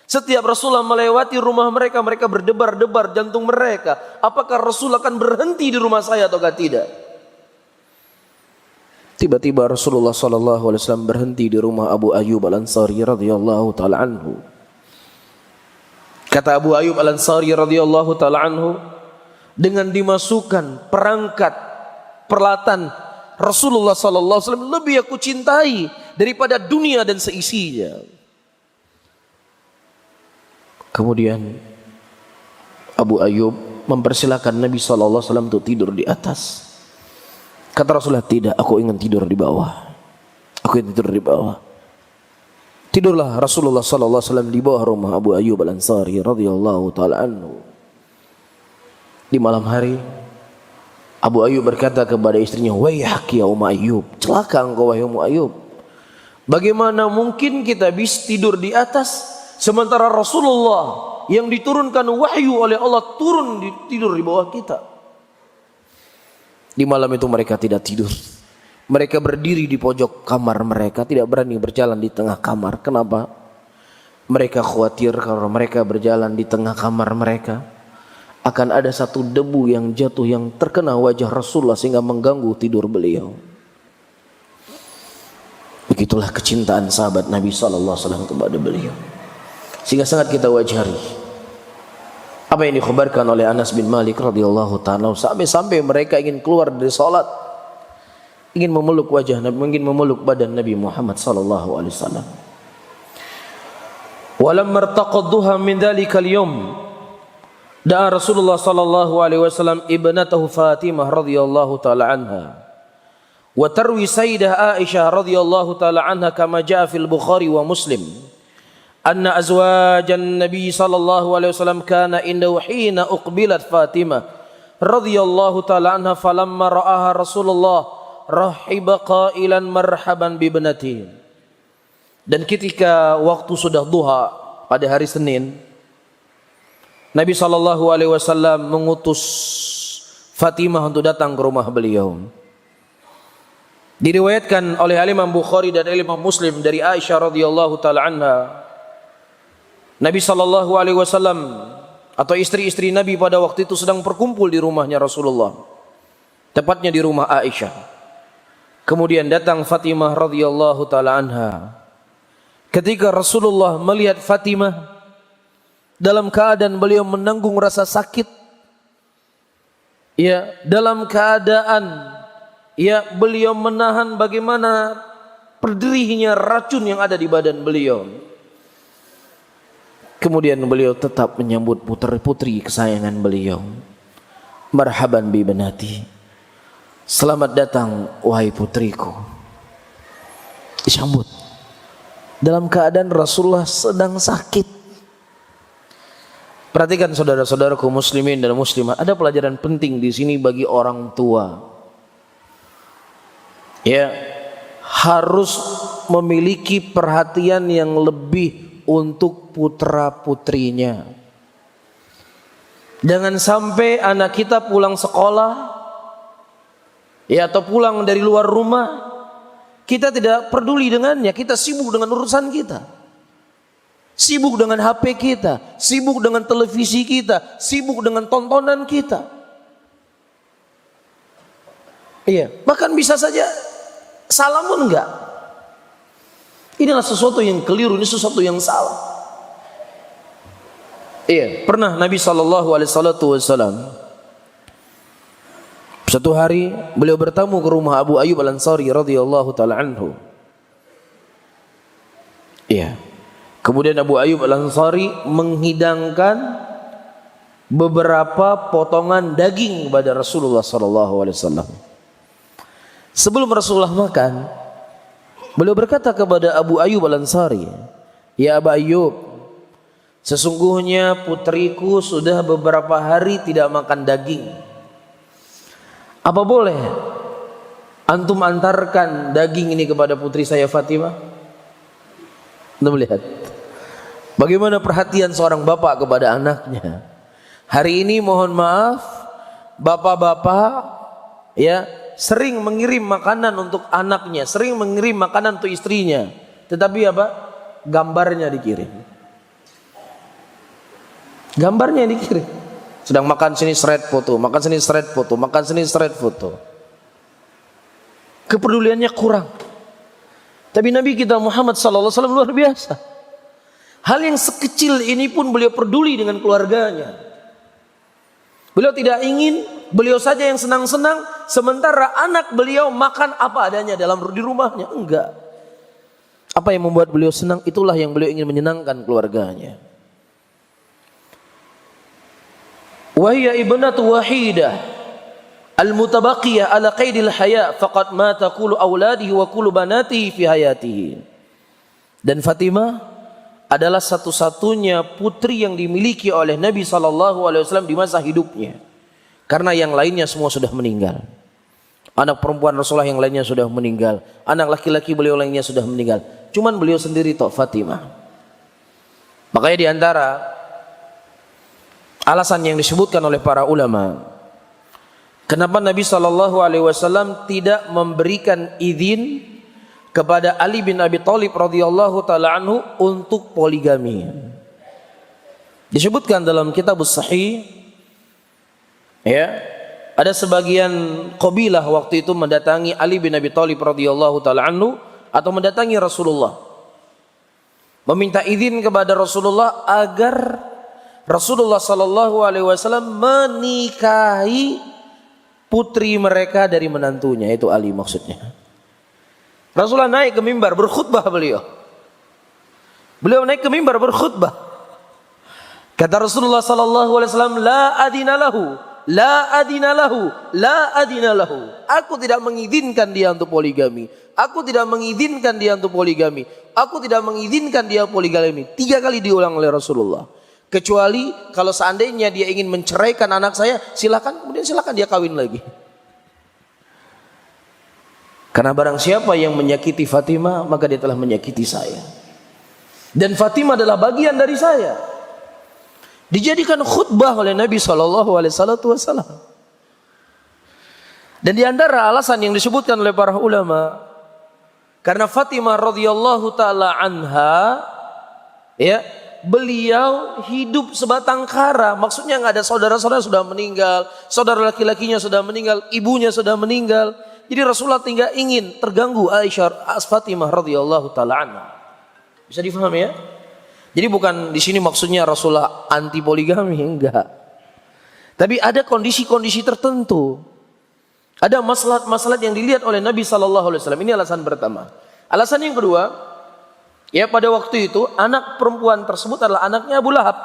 Setiap Rasulullah melewati rumah mereka, mereka berdebar-debar jantung mereka. Apakah Rasul akan berhenti di rumah saya ataukah tidak? Tiba-tiba Rasulullah sallallahu alaihi wasallam berhenti di rumah Abu Ayyub Al-Ansari radhiyallahu taala anhu. Kata Abu Ayyub Al-Ansari radhiyallahu taala anhu, dengan dimasukkan perangkat peralatan Rasulullah sallallahu alaihi wasallam lebih aku cintai daripada dunia dan seisinya. Kemudian Abu Ayyub mempersilahkan Nabi sallallahu alaihi wasallam untuk tidur di atas. Kata Rasulullah, "Tidak, aku ingin tidur di bawah. Aku ingin tidur di bawah." Tidurlah Rasulullah sallallahu alaihi wasallam di bawah rumah Abu Ayyub Al-Ansari radhiyallahu taala anhu. Di malam hari, Abu Ayyub berkata kepada istrinya, "Wayhak ya Ummu Ayyub, celaka engkau wahai Ummu Ayyub. Bagaimana mungkin kita bisa tidur di atas sementara Rasulullah yang diturunkan wahyu oleh Allah turun tidur di bawah kita?" Di malam itu mereka tidak tidur. Mereka berdiri di pojok kamar mereka, tidak berani berjalan di tengah kamar. Kenapa? Mereka khawatir kalau mereka berjalan di tengah kamar mereka akan ada satu debu yang jatuh yang terkena wajah Rasulullah sehingga mengganggu tidur beliau. Begitulah kecintaan sahabat Nabi sallallahu alaihi wasallam kepada beliau, sehingga sangat kita wajari apa yang dikhabarkan oleh Anas bin Malik radhiyallahu ta'ala, sampai mereka ingin keluar dari salat, ingin memeluk wajah Nabi, ingin memeluk badan Nabi Muhammad sallallahu alaihi wasallam. Walamma irtaqadduha min dzalikal yawm, da'a Rasulullah sallallahu alaihi wasallam ibnatahu Fatimah radhiyallahu ta'ala anha wa tarwi sayyidah Aisyah radhiyallahu ta'ala anha kama jaa fil Bukhari wa Muslim anna azwajan Nabi sallallahu alaihi wasallam kana indahu hina uqbilat Fatimah radhiyallahu ta'ala anha falamma ra'aha Rasulullah rahiba qailan marhaban bi ibnatihi. Dan ketika waktu sudah duha pada hari Senin, Nabi sallallahu alaihi wasallam mengutus Fatimah untuk datang ke rumah beliau. Diriwayatkan oleh Imam Bukhari dan Imam Muslim dari Aisyah radhiyallahu ta'ala anha, Nabi sallallahu alaihi wasallam atau istri-istri Nabi pada waktu itu sedang berkumpul di rumahnya Rasulullah, tepatnya di rumah Aisyah. Kemudian datang Fatimah radhiyallahu taala anha. Ketika Rasulullah melihat Fatimah dalam keadaan beliau menanggung rasa sakit, dalam keadaan beliau menahan bagaimana perderihnya racun yang ada di badan beliau. Kemudian beliau tetap menyambut putri kesayangan beliau. Marhaban bi ibnati. Selamat datang wahai putriku. Disambut dalam keadaan Rasulullah sedang sakit. Perhatikan saudara-saudaraku muslimin dan muslimat, ada pelajaran penting di sini bagi orang tua. Harus memiliki perhatian yang lebih untuk putra-putrinya. Jangan sampai anak kita pulang sekolah atau pulang dari luar rumah, kita tidak peduli dengannya, kita sibuk dengan urusan kita, sibuk dengan HP kita, sibuk dengan televisi kita, sibuk dengan tontonan kita. Bahkan bisa saja salam pun enggak. Inilah sesuatu yang keliru, ini sesuatu yang salah. Pernah Nabi sallallahu alaihi wasallam satu hari beliau bertamu ke rumah Abu Ayyub Al-Ansari radhiyallahu taala anhu. Kemudian Abu Ayyub Al-Ansari menghidangkan beberapa potongan daging kepada Rasulullah sallallahu alaihi wasallam. Sebelum Rasulullah makan, beliau berkata kepada Abu Ayyub Al-Ansari, "Ya Abu Ayyub, Sesungguhnya putriku sudah beberapa hari tidak makan daging. Apa boleh antum antarkan daging ini kepada putri saya Fatimah? Anda melihat bagaimana perhatian seorang bapak kepada anaknya. Hari ini mohon maaf, bapak-bapak ya sering mengirim makanan untuk anaknya, sering mengirim makanan untuk istrinya, tetapi apa? Gambarnya dikirim. Gambarnya dikirim. Sedang makan sini shred foto, makan sini shred foto, makan sini shred foto. Kepeduliannya kurang. Tapi Nabi kita Muhammad sallallahu alaihi wasallam luar biasa. Hal yang sekecil ini pun beliau peduli dengan keluarganya. Beliau tidak ingin beliau saja yang senang-senang, sementara anak beliau makan apa adanya di rumahnya. Enggak. Apa yang membuat beliau senang, itulah yang beliau ingin menyenangkan keluarganya. Wahia ibnatu wahidah al-mutabaqiyah ala qaidil haya faqad mata kullu auladihi wa kullu banatihi fi hayatihi. Dan Fatimah adalah satu-satunya putri yang dimiliki oleh Nabi SAW di masa hidupnya, karena yang lainnya semua sudah meninggal. Anak perempuan Rasulullah yang lainnya sudah meninggal, anak laki-laki beliau lainnya sudah meninggal, cuman beliau sendiri tok Fatimah. Makanya di antara alasan yang disebutkan oleh para ulama, kenapa Nabi SAW tidak memberikan izin kepada Ali bin Abi Thalib radhiyallahu taala anhu untuk poligami. Disebutkan dalam Kitabus Sahih, ya, ada sebagian qabilah waktu itu mendatangi Ali bin Abi Thalib radhiyallahu taala anhu atau mendatangi Rasulullah, meminta izin kepada Rasulullah agar Rasulullah sallallahu alaihi wasallam menikahi putri mereka dari menantunya, itu Ali maksudnya. Rasulullah naik ke mimbar berkhutbah beliau. Beliau naik ke mimbar berkhutbah. Kata Rasulullah sallallahu alaihi wasallam, la adina lahu, la adina lahu, la adina lahu. Aku tidak mengizinkan dia untuk poligami. Aku tidak mengizinkan dia untuk poligami. Aku tidak mengizinkan dia poligami. 3 kali diulang oleh Rasulullah. Kecuali kalau seandainya dia ingin menceraikan anak saya, silakan, kemudian silakan dia kawin lagi. Karena barang siapa yang menyakiti Fatimah, maka dia telah menyakiti saya. Dan Fatimah adalah bagian dari saya. Dijadikan khutbah oleh Nabi SAW. Dan di antara alasan yang disebutkan oleh para ulama, karena Fatimah radhiyallahu taala anha, ya, beliau hidup sebatang kara. Maksudnya nggak ada saudara-saudara sudah meninggal, saudara laki-lakinya sudah meninggal, ibunya sudah meninggal. Jadi Rasulullah tinggal ingin terganggu Aisyah Fatimah radhiyallahu taala anha. Bisa difahami ya? Jadi bukan di sini maksudnya Rasulullah anti poligami, enggak. Tapi ada kondisi-kondisi tertentu. Ada masalah-masalah yang dilihat oleh Nabi sallallahu alaihi wasallam. Ini alasan pertama. Alasan yang kedua, ya, pada waktu itu anak perempuan tersebut adalah anaknya Abu Lahab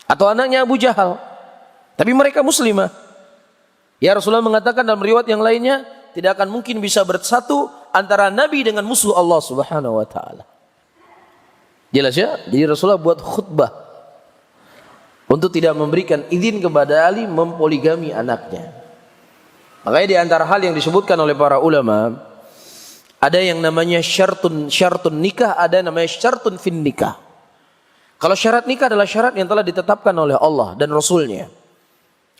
atau anaknya Abu Jahal. Tapi mereka muslimah. Ya, Rasulullah mengatakan dalam riwayat yang lainnya, tidak akan mungkin bisa bersatu antara Nabi dengan musuh Allah Subhanahu wa taala. Jelas ya? Jadi Rasulullah buat khutbah untuk tidak memberikan izin kepada Ali mempoligami anaknya. Makanya di antara hal yang disebutkan oleh para ulama, ada yang namanya syartun nikah, ada yang namanya syartun fin nikah. Kalau syarat nikah adalah syarat yang telah ditetapkan oleh Allah dan Rasulnya.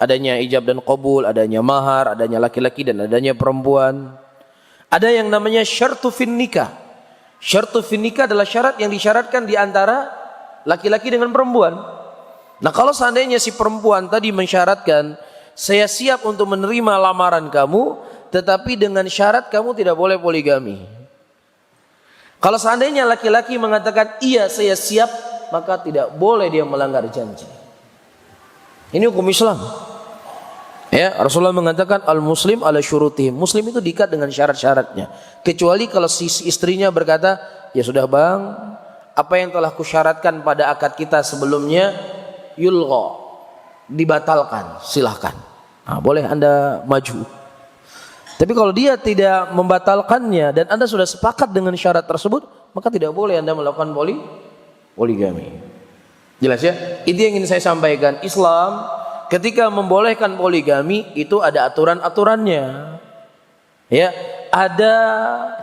Adanya ijab dan qabul, adanya mahar, adanya laki-laki dan adanya perempuan. Ada yang namanya syartu fin nikah. Syartu fin nikah adalah syarat yang disyaratkan di antara laki-laki dengan perempuan. Nah, kalau seandainya si perempuan tadi mensyaratkan, saya siap untuk menerima lamaran kamu, tetapi dengan syarat kamu tidak boleh poligami. Kalau seandainya laki-laki mengatakan iya saya siap, maka tidak boleh dia melanggar janji. Ini hukum Islam. Ya, Rasulullah mengatakan al-muslim ala syurutihim. Muslim itu diikat dengan syarat-syaratnya. Kecuali kalau si istrinya berkata, ya sudah bang, apa yang telah kusyaratkan pada akad kita sebelumnya, yulgha, dibatalkan, silahkan. Nah, boleh anda maju. Tapi kalau dia tidak membatalkannya dan anda sudah sepakat dengan syarat tersebut, maka tidak boleh anda melakukan poligami. Jelas ya? Itu yang ingin saya sampaikan. Islam ketika membolehkan poligami itu ada aturan-aturannya. Ya, ada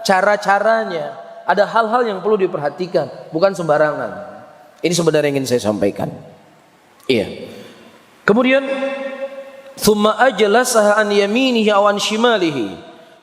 cara-caranya, ada hal-hal yang perlu diperhatikan, bukan sembarangan. Ini sebenarnya yang ingin saya sampaikan. Iya. Kemudian thumma ajlasaha an yaminihi aw an shimalihi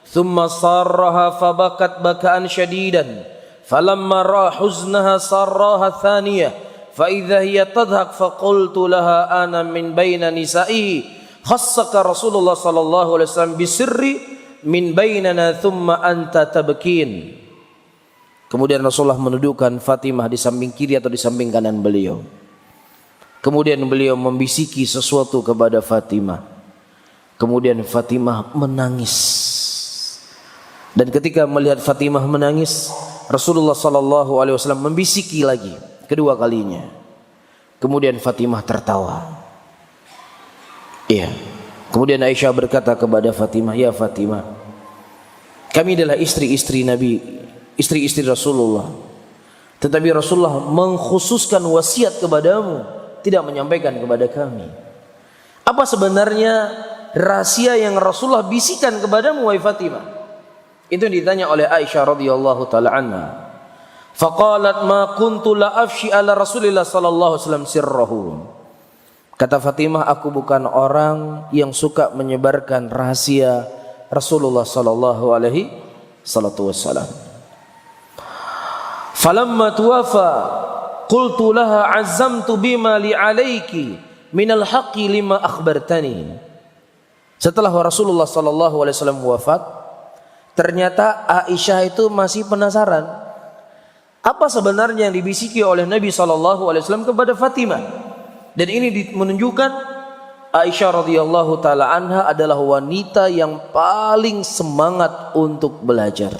thumma sarraha fabakat bakaan syadidan falamma ra huznaha sarraha thaniyah fa idza hiya tadhak fa qultu laha ana min baina nisa'ihi khassaka Rasulullah sallallahu alaihi wasallam bisirri min bainana thumma anta tabkin. Kemudian Rasulullah menundukkan Fatimah di samping kiri atau di samping kanan beliau. Kemudian beliau membisiki sesuatu kepada Fatimah. Kemudian Fatimah menangis. Dan ketika melihat Fatimah menangis, Rasulullah sallallahu alaihi wasallam membisiki lagi kedua kalinya. Kemudian Fatimah tertawa. Iya. Kemudian Aisyah berkata kepada Fatimah, "Ya Fatimah, kami adalah istri-istri Nabi, istri-istri Rasulullah. Tetapi Rasulullah mengkhususkan wasiat kepadamu, tidak menyampaikan kepada kami. Apa sebenarnya rahasia yang Rasulullah bisikan kepadamu, wahai Fatimah?" Itu ditanya oleh Aisyah radhiyallahu taala anha. Faqalat ma kuntu la afshi ala Rasulillah sallallahu alaihi wasallam sirrahu. Kata Fatimah, aku bukan orang yang suka menyebarkan rahasia Rasulullah sallallahu alaihi wasallam. Falamma tuwafa qultu laha azzamtu bima li alayki minal haqqi lima akhbartani. Setelah Rasulullah sallallahu alaihi wasallam wafat, ternyata Aisyah itu masih penasaran apa sebenarnya yang dibisiki oleh Nabi sallallahu alaihi wasallam kepada Fatimah. Dan ini menunjukkan Aisyah radhiyallahu taala anha adalah wanita yang paling semangat untuk belajar,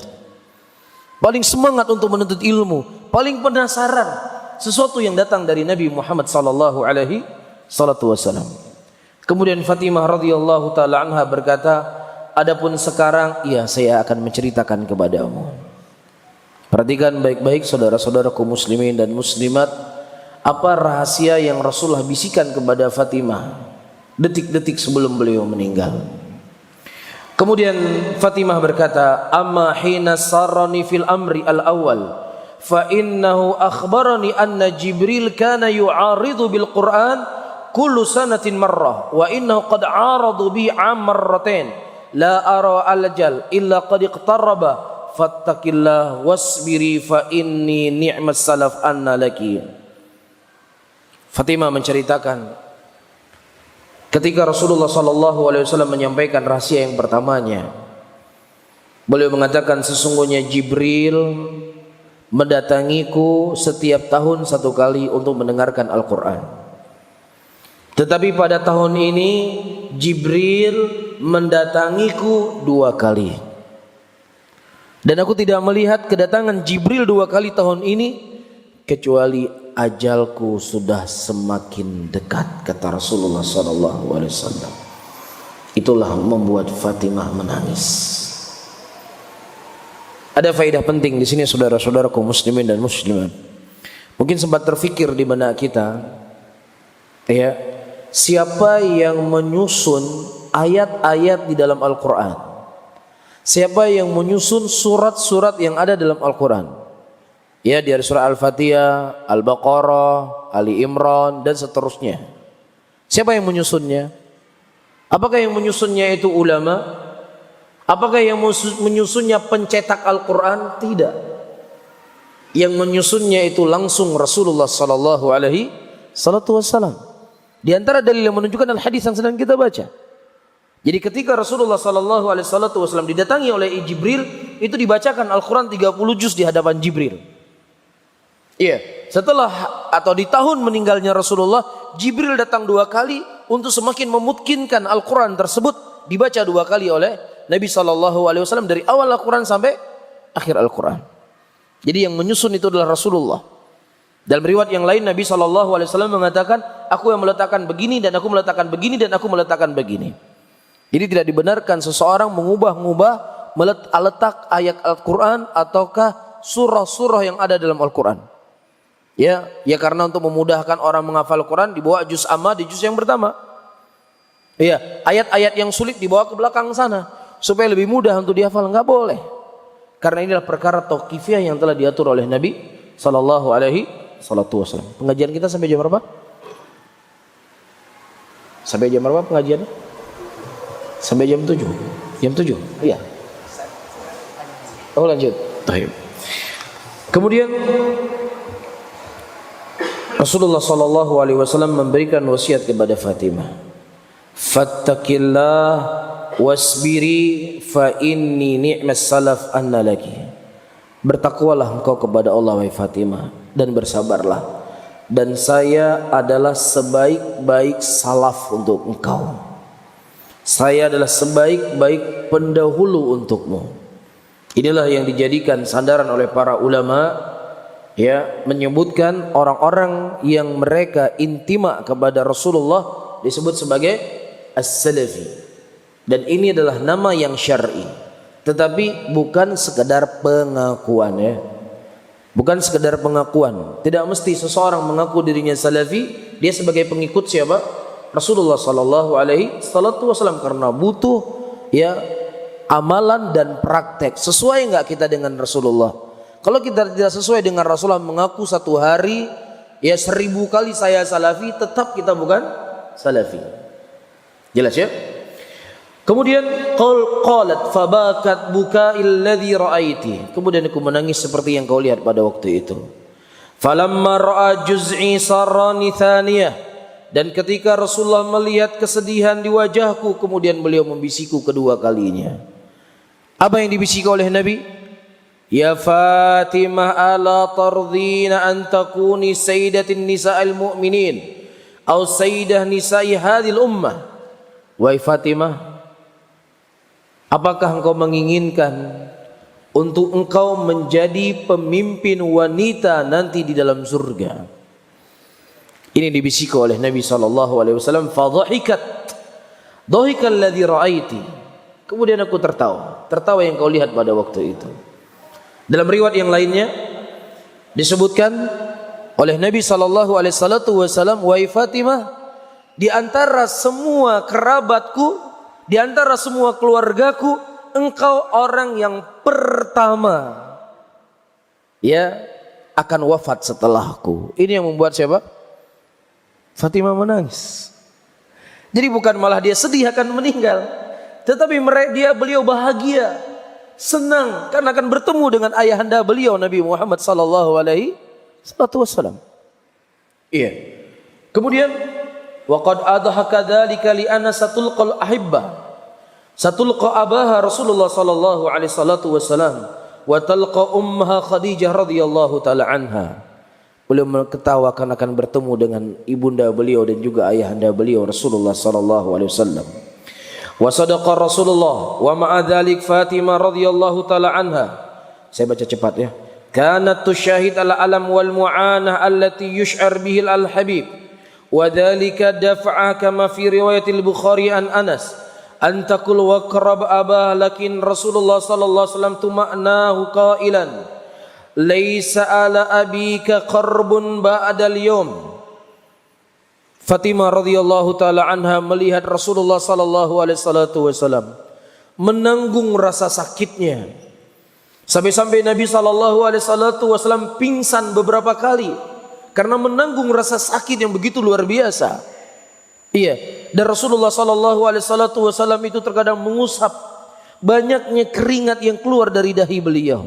paling semangat untuk menuntut ilmu, paling penasaran sesuatu yang datang dari Nabi Muhammad sallallahu alaihi wasallam. Kemudian Fatimah radhiyallahu taala anha berkata, adapun sekarang ya saya akan menceritakan kepadamu. Perhatikan baik-baik saudara-saudaraku muslimin dan muslimat, apa rahasia yang Rasulullah bisikan kepada Fatimah detik-detik sebelum beliau meninggal. Kemudian Fatimah berkata, amma hina sarrani fil amri al-awwal fa innahu akhbarani anna Jibril kana yu'aridu bil Qur'an kullu sanatin marrah wa innahu qad 'aradu bi 'am marratain la ara al-jal illa qad iqtaraba fattaqillah wasbiri fa inni ni'mas salaf anna laki. Fatimah menceritakan ketika Rasulullah sallallahu alaihi wasallam menyampaikan rahasia yang pertamanya, beliau mengatakan sesungguhnya Jibril mendatangiku setiap tahun satu kali untuk mendengarkan Al-Quran. Tetapi pada tahun ini Jibril mendatangiku 2 kali. Dan aku tidak melihat kedatangan Jibril 2 kali tahun ini kecuali ajalku sudah semakin dekat, kata Rasulullah SAW. Itulah membuat Fatimah menangis. Ada faedah penting di sini saudara-saudaraku muslimin dan muslimat. Mungkin sempat terfikir di benak kita, ya, siapa yang menyusun ayat-ayat di dalam Al-Quran? Siapa yang menyusun surat-surat yang ada dalam Al-Quran? Ya, dari surah Al-Fatihah, Al-Baqarah, Ali Imran dan seterusnya. Siapa yang menyusunnya? Apakah yang menyusunnya itu ulama? Apakah yang menyusunnya pencetak Al-Quran? Tidak. Yang menyusunnya itu langsung Rasulullah sallallahu alaihi wasallam. Di antara dalil yang menunjukkan al-hadis yang sedang kita baca. Jadi ketika Rasulullah sallallahu alaihi wasallam didatangi oleh Jibril, itu dibacakan Al-Quran 30 juz di hadapan Jibril. Iya, setelah atau di tahun meninggalnya Rasulullah, Jibril datang 2 kali untuk semakin memungkinkan Al-Quran tersebut dibaca 2 kali oleh Nabi SAW dari awal Al-Quran sampai akhir Al-Quran. Jadi yang menyusun itu adalah Rasulullah. Dalam riwayat yang lain Nabi SAW mengatakan, aku yang meletakkan begini dan aku meletakkan begini dan aku meletakkan begini. Jadi tidak dibenarkan seseorang mengubah-ubah letak ayat Al-Quran ataukah surah-surah yang ada dalam Al-Quran. Ya karena untuk memudahkan orang menghafal Quran dibawa juz amma di juz yang pertama. Ya, ayat-ayat yang sulit dibawa ke belakang sana supaya lebih mudah untuk dihafal. Enggak boleh. Karena inilah perkara tauqifiyah yang telah diatur oleh Nabi sallallahu alaihi wasallam. Pengajian kita sampai jam berapa? Sampai jam berapa pengajiannya? Sampai jam 7. Jam 7. Iya. Oh, lanjut. Baik. Kemudian Rasulullah sallallahu alaihi wasallam memberikan wasiat kepada Fatimah. Fattaqillah wasbiri fa inni ni'mas salaf anna laki. Bertakwalah engkau kepada Allah wahai Fatimah dan bersabarlah, dan saya adalah sebaik-baik salaf untuk engkau. Saya adalah sebaik-baik pendahulu untukmu. Inilah yang dijadikan sandaran oleh para ulama, ya, menyebutkan orang-orang yang mereka intima kepada Rasulullah disebut sebagai as-salafi. Dan ini adalah nama yang syar'i, tetapi bukan sekedar pengakuan, ya. Bukan sekedar pengakuan. Tidak mesti seseorang mengaku dirinya salafi dia sebagai pengikut siapa? Rasulullah sallallahu alaihi wasallam, karena butuh, ya, amalan dan praktek. Sesuai enggak kita dengan Rasulullah? Kalau kita tidak sesuai dengan Rasulullah, mengaku satu hari, ya, 1000 kali saya salafi, tetap kita bukan salafi. Jelas, ya? Kemudian qalat fabakat buka'il ladzi ra'aiti. Kemudian aku menangis seperti yang kau lihat pada waktu itu. Falamma ra'a juz'i sarrani thaniyah. Dan ketika Rasulullah melihat kesedihan di wajahku, kemudian beliau membisikku kedua kalinya. Apa yang dibisiki oleh Nabi? Ya Fatimah, ala tardina an takuni sayyidatin nisa'il mu'minin atau sayyidah nisa'i hadhil ummah. Wahai Fatimah, apakah engkau menginginkan untuk engkau menjadi pemimpin wanita nanti di dalam surga? Ini dibisiki oleh Nabi sallallahu alaihi wasallam. Fadhahikat dhahikal ladzi ra'aiti. Kemudian aku tertawa yang kau lihat pada waktu itu. Dalam riwayat yang lainnya disebutkan oleh Nabi sallallahu alaihi wasallam, wahai Fatimah, di antara semua kerabatku, di antara semua keluargaku, engkau orang yang pertama, ya, akan wafat setelahku. Ini yang membuat siapa? Fatimah menangis. Jadi bukan malah dia sedih akan meninggal, tetapi beliau bahagia, senang karena akan bertemu dengan ayahanda beliau Nabi Muhammad sallallahu alaihi wasallam. Iya. Kemudian waqad adhaka dzalika li anna satulqal ahibba. Satulqa abaha Rasulullah sallallahu alaihi wasallam wa talqa ummaha Khadijah radhiyallahu taala anha. Beliau ketawakan akan bertemu dengan ibunda beliau dan juga ayahanda beliau Rasulullah sallallahu alaihi wasallam. Wa sadaqa Rasulullah wa ma'a dzalik Fatimah radhiyallahu taala anha. Saya baca cepat, ya. Kanat tusyahid al alam wal mu'anah allati yush'ar bihi al habib. Wa dzalika daf'a kama fi riwayat al-Bukhari an Anas an taqul wa qarab abah, lakin Rasulullah sallallahu alaihi wasallam tuma'nahu qailan laisa ala abika qarbun ba'dal yawm. Fatimah radhiyallahu taala anha melihat Rasulullah sallallahu alaihi wasallam menanggung rasa sakitnya, sampai-sampai Nabi sallallahu alaihi wasallam pingsan beberapa kali karena menanggung rasa sakit yang begitu luar biasa. Iya, dan Rasulullah sallallahu alaihi wasallam itu terkadang mengusap banyaknya keringat yang keluar dari dahi beliau.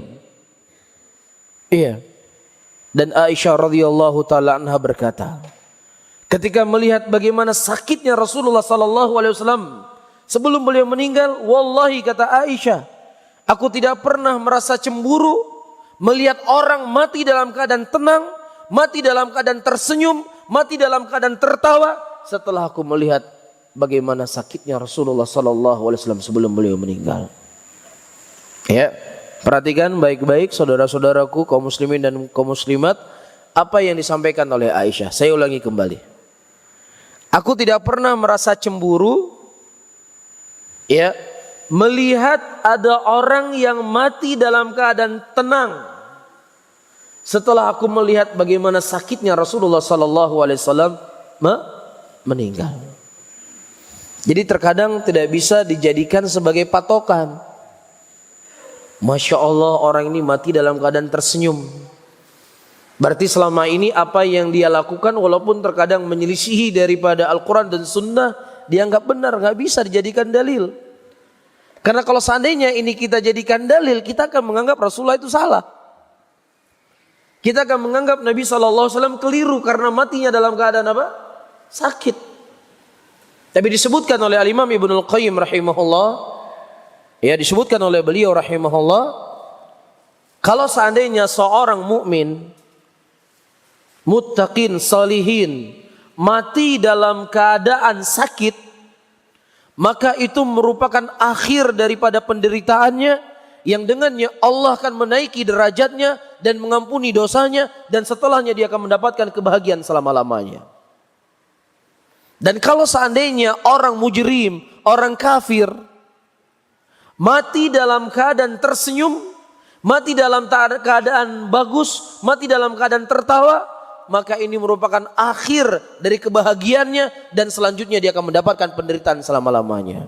Iya. Dan Aisyah radhiyallahu taala anha berkata, ketika melihat bagaimana sakitnya Rasulullah sallallahu alaihi wasallam sebelum beliau meninggal, wallahi, kata Aisyah, aku tidak pernah merasa cemburu melihat orang mati dalam keadaan tenang, mati dalam keadaan tersenyum, mati dalam keadaan tertawa setelah aku melihat bagaimana sakitnya Rasulullah sallallahu alaihi wasallam sebelum beliau meninggal. Ya. Perhatikan baik-baik saudara-saudaraku kaum muslimin dan kaum muslimat, apa yang disampaikan oleh Aisyah. Saya ulangi kembali. Aku tidak pernah merasa cemburu, ya, melihat ada orang yang mati dalam keadaan tenang setelah aku melihat bagaimana sakitnya Rasulullah sallallahu alaihi wasallam meninggal. Jadi terkadang tidak bisa dijadikan sebagai patokan. Masya Allah, orang ini mati dalam keadaan tersenyum. Berarti selama ini apa yang dia lakukan walaupun terkadang menyelisihi daripada Al-Quran dan Sunnah, dianggap benar, nggak bisa dijadikan dalil. Karena kalau seandainya ini kita jadikan dalil, kita akan menganggap Rasulullah itu salah. Kita akan menganggap Nabi SAW keliru karena matinya dalam keadaan apa? Sakit. Tapi disebutkan oleh Al-Imam Ibnul Qayyim rahimahullah, ya disebutkan oleh beliau rahimahullah, kalau seandainya seorang mukmin, muttaqin, salihin, mati dalam keadaan sakit, maka itu merupakan akhir daripada penderitaannya, yang dengannya Allah akan menaiki derajatnya dan mengampuni dosanya, dan setelahnya dia akan mendapatkan kebahagiaan selama-lamanya. Dan kalau seandainya orang mujrim, orang kafir, mati dalam keadaan tersenyum, mati dalam keadaan bagus, mati dalam keadaan tertawa, maka ini merupakan akhir dari kebahagiaannya, dan selanjutnya dia akan mendapatkan penderitaan selama-lamanya.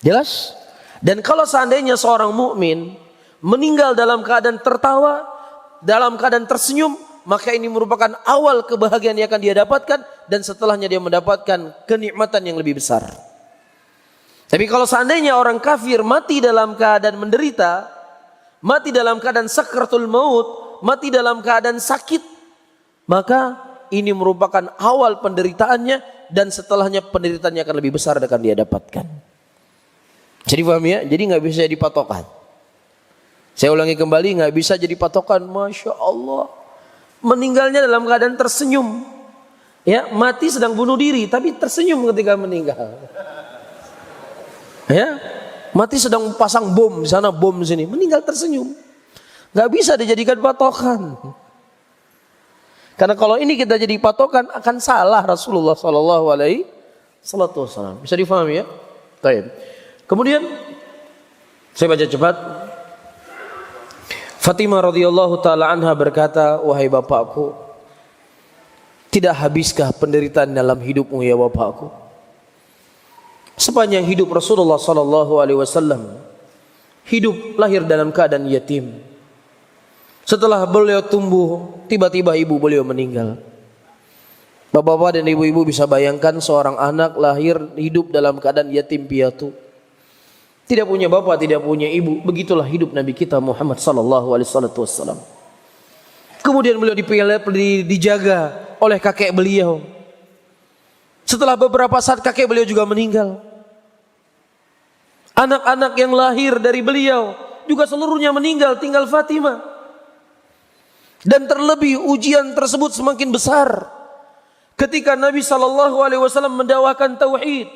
Jelas? Dan kalau seandainya seorang mukmin meninggal dalam keadaan tertawa, dalam keadaan tersenyum, maka ini merupakan awal kebahagiaan yang akan dia dapatkan, dan setelahnya dia mendapatkan kenikmatan yang lebih besar. Tapi kalau seandainya orang kafir mati dalam keadaan menderita, mati dalam keadaan sakratul maut, mati dalam keadaan sakit, maka ini merupakan awal penderitaannya, dan setelahnya penderitaannya akan lebih besar dan akan dia dapatkan. Jadi paham ya? Jadi nggak bisa jadi patokan. Saya ulangi kembali, nggak bisa jadi patokan. Masya Allah, meninggalnya dalam keadaan tersenyum. Ya, mati sedang bunuh diri, tapi tersenyum ketika meninggal. Ya, mati sedang pasang bom di sana, bom di sini, meninggal tersenyum. Nggak bisa dijadikan patokan. Karena kalau ini kita jadi patokan akan salah Rasulullah Sallallahu Alaihi Wasallam. Bisa difahami ya? Baik. Kemudian saya baca cepat. Fatimah radhiyallahu taala anha berkata, wahai bapakku, tidak habiskah penderitaan dalam hidupmu ya bapakku? Sepanjang hidup Rasulullah Sallallahu Alaihi Wasallam hidup lahir dalam keadaan yatim. Setelah beliau tumbuh, tiba-tiba ibu beliau meninggal. Bapak-bapak dan ibu-ibu bisa bayangkan seorang anak lahir hidup dalam keadaan yatim piatu. Tidak punya bapak, tidak punya ibu. Begitulah hidup Nabi kita Muhammad sallallahu alaihi wasallam. Kemudian beliau dijaga oleh kakek beliau. Setelah beberapa saat kakek beliau juga meninggal. Anak-anak yang lahir dari beliau juga seluruhnya meninggal, tinggal Fatimah. Dan terlebih ujian tersebut semakin besar ketika Nabi sallallahu alaihi wasallam mendakwahkan tauhid,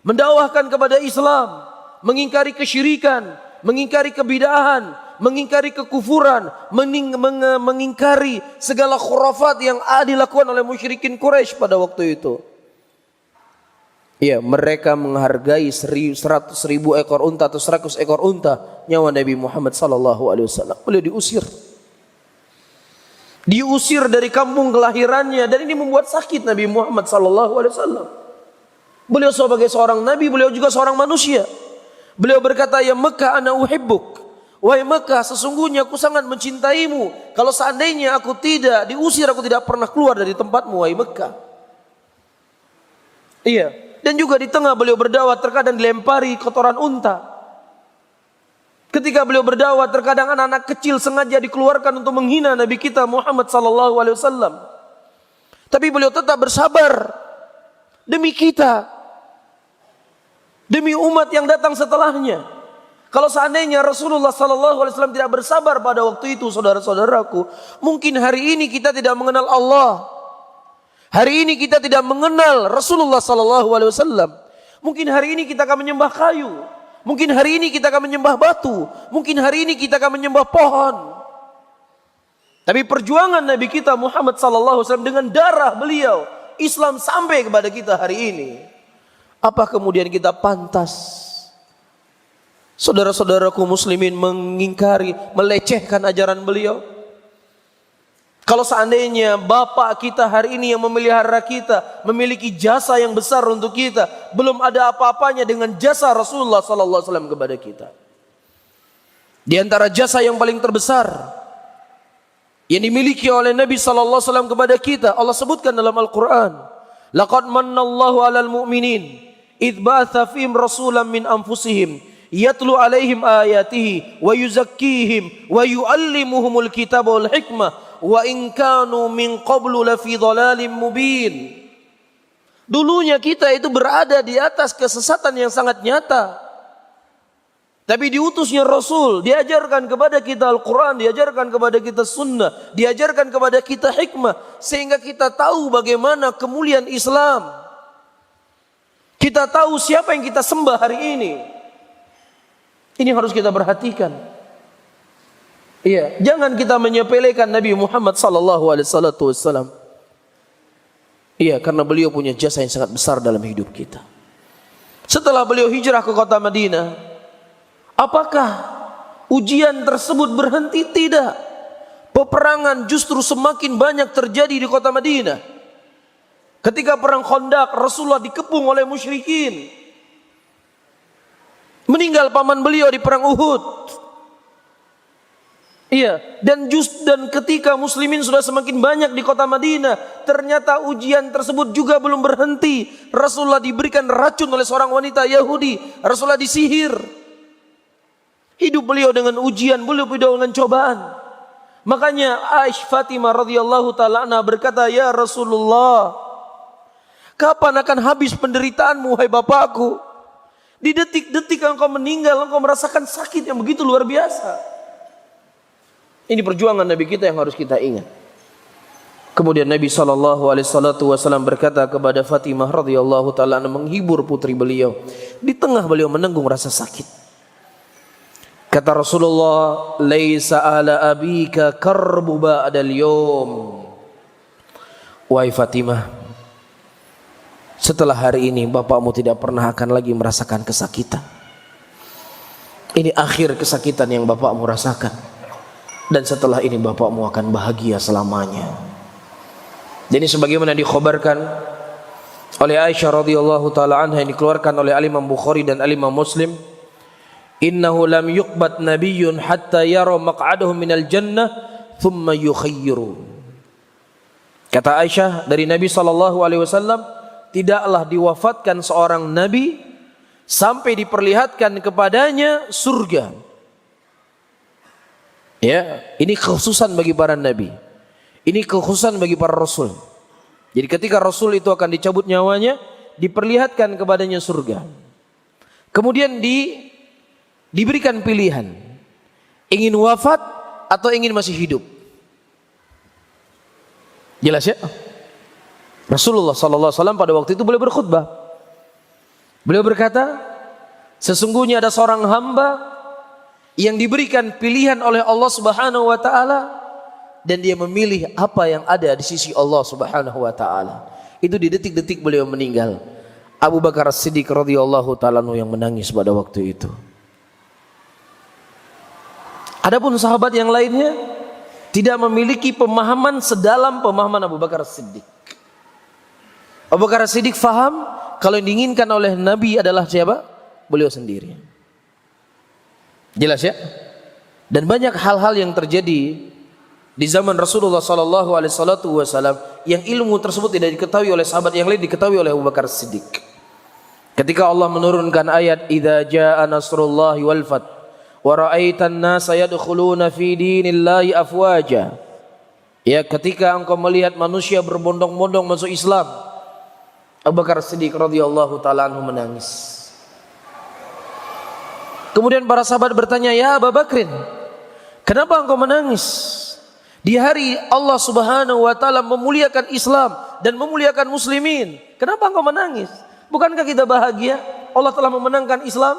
mendakwahkan kepada Islam, mengingkari kesyirikan, mengingkari kebid'ahan, mengingkari kekufuran, mengingkari segala khurafat yang dilakukan oleh musyrikin Quraisy pada waktu itu. Ya, mereka menghargai 100.000 ekor unta atau 100 ekor unta nyawa Nabi Muhammad sallallahu alaihi wasallam. Beliau diusir dari kampung kelahirannya, dan ini membuat sakit Nabi Muhammad sallallahu alaihi wasallam. Beliau sebagai seorang nabi, beliau juga seorang manusia. Beliau berkata, ya Mekah ana uhibbuk. Wahai Mekah, sesungguhnya aku sangat mencintaimu. Kalau seandainya aku tidak diusir, aku tidak pernah keluar dari tempatmu, wahai Mekah. Iya. Dan juga di tengah beliau berdakwah, terkadang dilempari kotoran unta. Ketika beliau berdakwah, terkadang anak-anak kecil sengaja dikeluarkan untuk menghina Nabi kita Muhammad sallallahu alaihi wasallam. Tapi beliau tetap bersabar demi kita, demi umat yang datang setelahnya. Kalau seandainya Rasulullah sallallahu alaihi wasallam tidak bersabar pada waktu itu, saudara-saudaraku, mungkin hari ini kita tidak mengenal Allah. Hari ini kita tidak mengenal Rasulullah sallallahu alaihi wasallam. Mungkin hari ini kita akan menyembah kayu. Mungkin hari ini kita akan menyembah batu. Mungkin hari ini kita akan menyembah pohon. Tapi perjuangan Nabi kita Muhammad sallallahu alaihi wasallam dengan darah beliau, Islam sampai kepada kita hari ini. Apa kemudian kita pantas, saudara-saudaraku muslimin, mengingkari, melecehkan ajaran beliau? Kalau seandainya bapak kita hari ini yang memelihara kita, memiliki jasa yang besar untuk kita, belum ada apa-apanya dengan jasa Rasulullah sallallahu alaihi wasallam kepada kita. Di antara jasa yang paling terbesar yang dimiliki oleh Nabi sallallahu alaihi wasallam kepada kita, Allah sebutkan dalam Al-Qur'an, laqad mannallahu 'alal mu'minin idz ba'atsa fihim rasulan min anfusihim yatlu 'alaihim ayatihi wa yuzakkihim wa yu'allimuhumul kitaba wal hikmah wa in kanu min qablu lafi dhalalim mubin. Dulunya kita itu berada di atas kesesatan yang sangat nyata. Tapi diutusnya Rasul, diajarkan kepada kita Al-Quran, diajarkan kepada kita Sunnah, diajarkan kepada kita hikmah, sehingga kita tahu bagaimana kemuliaan Islam. Kita tahu siapa yang kita sembah hari ini. Ini harus kita perhatikan. Iya, jangan kita menyepelekan Nabi Muhammad sallallahu alaihi wasallam. Iya, karena beliau punya jasa yang sangat besar dalam hidup kita. Setelah beliau hijrah ke kota Madinah, apakah ujian tersebut berhenti? Tidak. Peperangan justru semakin banyak terjadi di kota Madinah. Ketika perang Khandaq, Rasulullah dikepung oleh musyrikin. Meninggal paman beliau di perang Uhud. Iya, dan ketika muslimin sudah semakin banyak di kota Madinah, ternyata ujian tersebut juga belum berhenti. Rasulullah diberikan racun oleh seorang wanita Yahudi. Rasulullah disihir. Hidup beliau dengan ujian, beliau dengan cobaan. Makanya Aisyah Fatimah radhiyallahu taala anha berkata, "Ya Rasulullah, kapan akan habis penderitaanmu, wahai bapakku? Di detik-detik engkau meninggal, engkau merasakan sakit yang begitu luar biasa." Ini perjuangan Nabi kita yang harus kita ingat. Kemudian Nabi SAW berkata kepada Fatimah radhiyallahu taala menghibur putri beliau. Di tengah beliau menanggung rasa sakit. Kata Rasulullah, "Laisa ala abika karbu ba'dal yawm." Wahai Fatimah, setelah hari ini bapakmu tidak pernah akan lagi merasakan kesakitan. Ini akhir kesakitan yang bapakmu rasakan. Dan setelah ini bapakmu akan bahagia selamanya. Jadi sebagaimana dikhabarkan oleh Aisyah radhiyallahu taala anha yang dikeluarkan oleh Imam Bukhari dan Imam Muslim, innahu lam yuqbat nabiyyun hatta yara maq'adahu minal jannah thumma yukhayyiru. Kata Aisyah dari Nabi sallallahu alaihi wasallam, tidaklah diwafatkan seorang nabi sampai diperlihatkan kepadanya surga. Ya, ini kekhususan bagi para nabi. Ini kekhususan bagi para rasul. Jadi ketika rasul itu akan dicabut nyawanya, diperlihatkan kepadanya surga. Kemudian diberikan pilihan, ingin wafat atau ingin masih hidup. Jelas ya? Rasulullah sallallahu alaihi wasallam pada waktu itu beliau berkhutbah. Beliau berkata, sesungguhnya ada seorang hamba yang diberikan pilihan oleh Allah Subhanahu wa taala dan dia memilih apa yang ada di sisi Allah Subhanahu wa taala. Itu di detik-detik beliau meninggal. Abu Bakar As-Siddiq radhiyallahu taala yang menangis pada waktu itu. Adapun sahabat yang lainnya tidak memiliki pemahaman sedalam pemahaman Abu Bakar As-Siddiq. Abu Bakar As-Siddiq faham kalau yang diinginkan oleh Nabi adalah siapa? Beliau sendiri. Jelas ya? Dan banyak hal-hal yang terjadi di zaman Rasulullah sallallahu alaihi wasallam yang ilmu tersebut tidak diketahui oleh sahabat yang lain, diketahui oleh Abu Bakar Siddiq. Ketika Allah menurunkan ayat idza jaa nasrullahi wal fath wa ra'aitan nasa yadkhuluna fi dinillahi afwaja. Ya, ketika engkau melihat manusia berbondong-bondong masuk Islam, Abu Bakar Siddiq radhiyallahu taala anhu menangis. Kemudian para sahabat bertanya, "Ya Abu Bakrin, kenapa engkau menangis? Di hari Allah Subhanahu wa taala memuliakan Islam dan memuliakan muslimin. Kenapa engkau menangis? Bukankah kita bahagia? Allah telah memenangkan Islam?"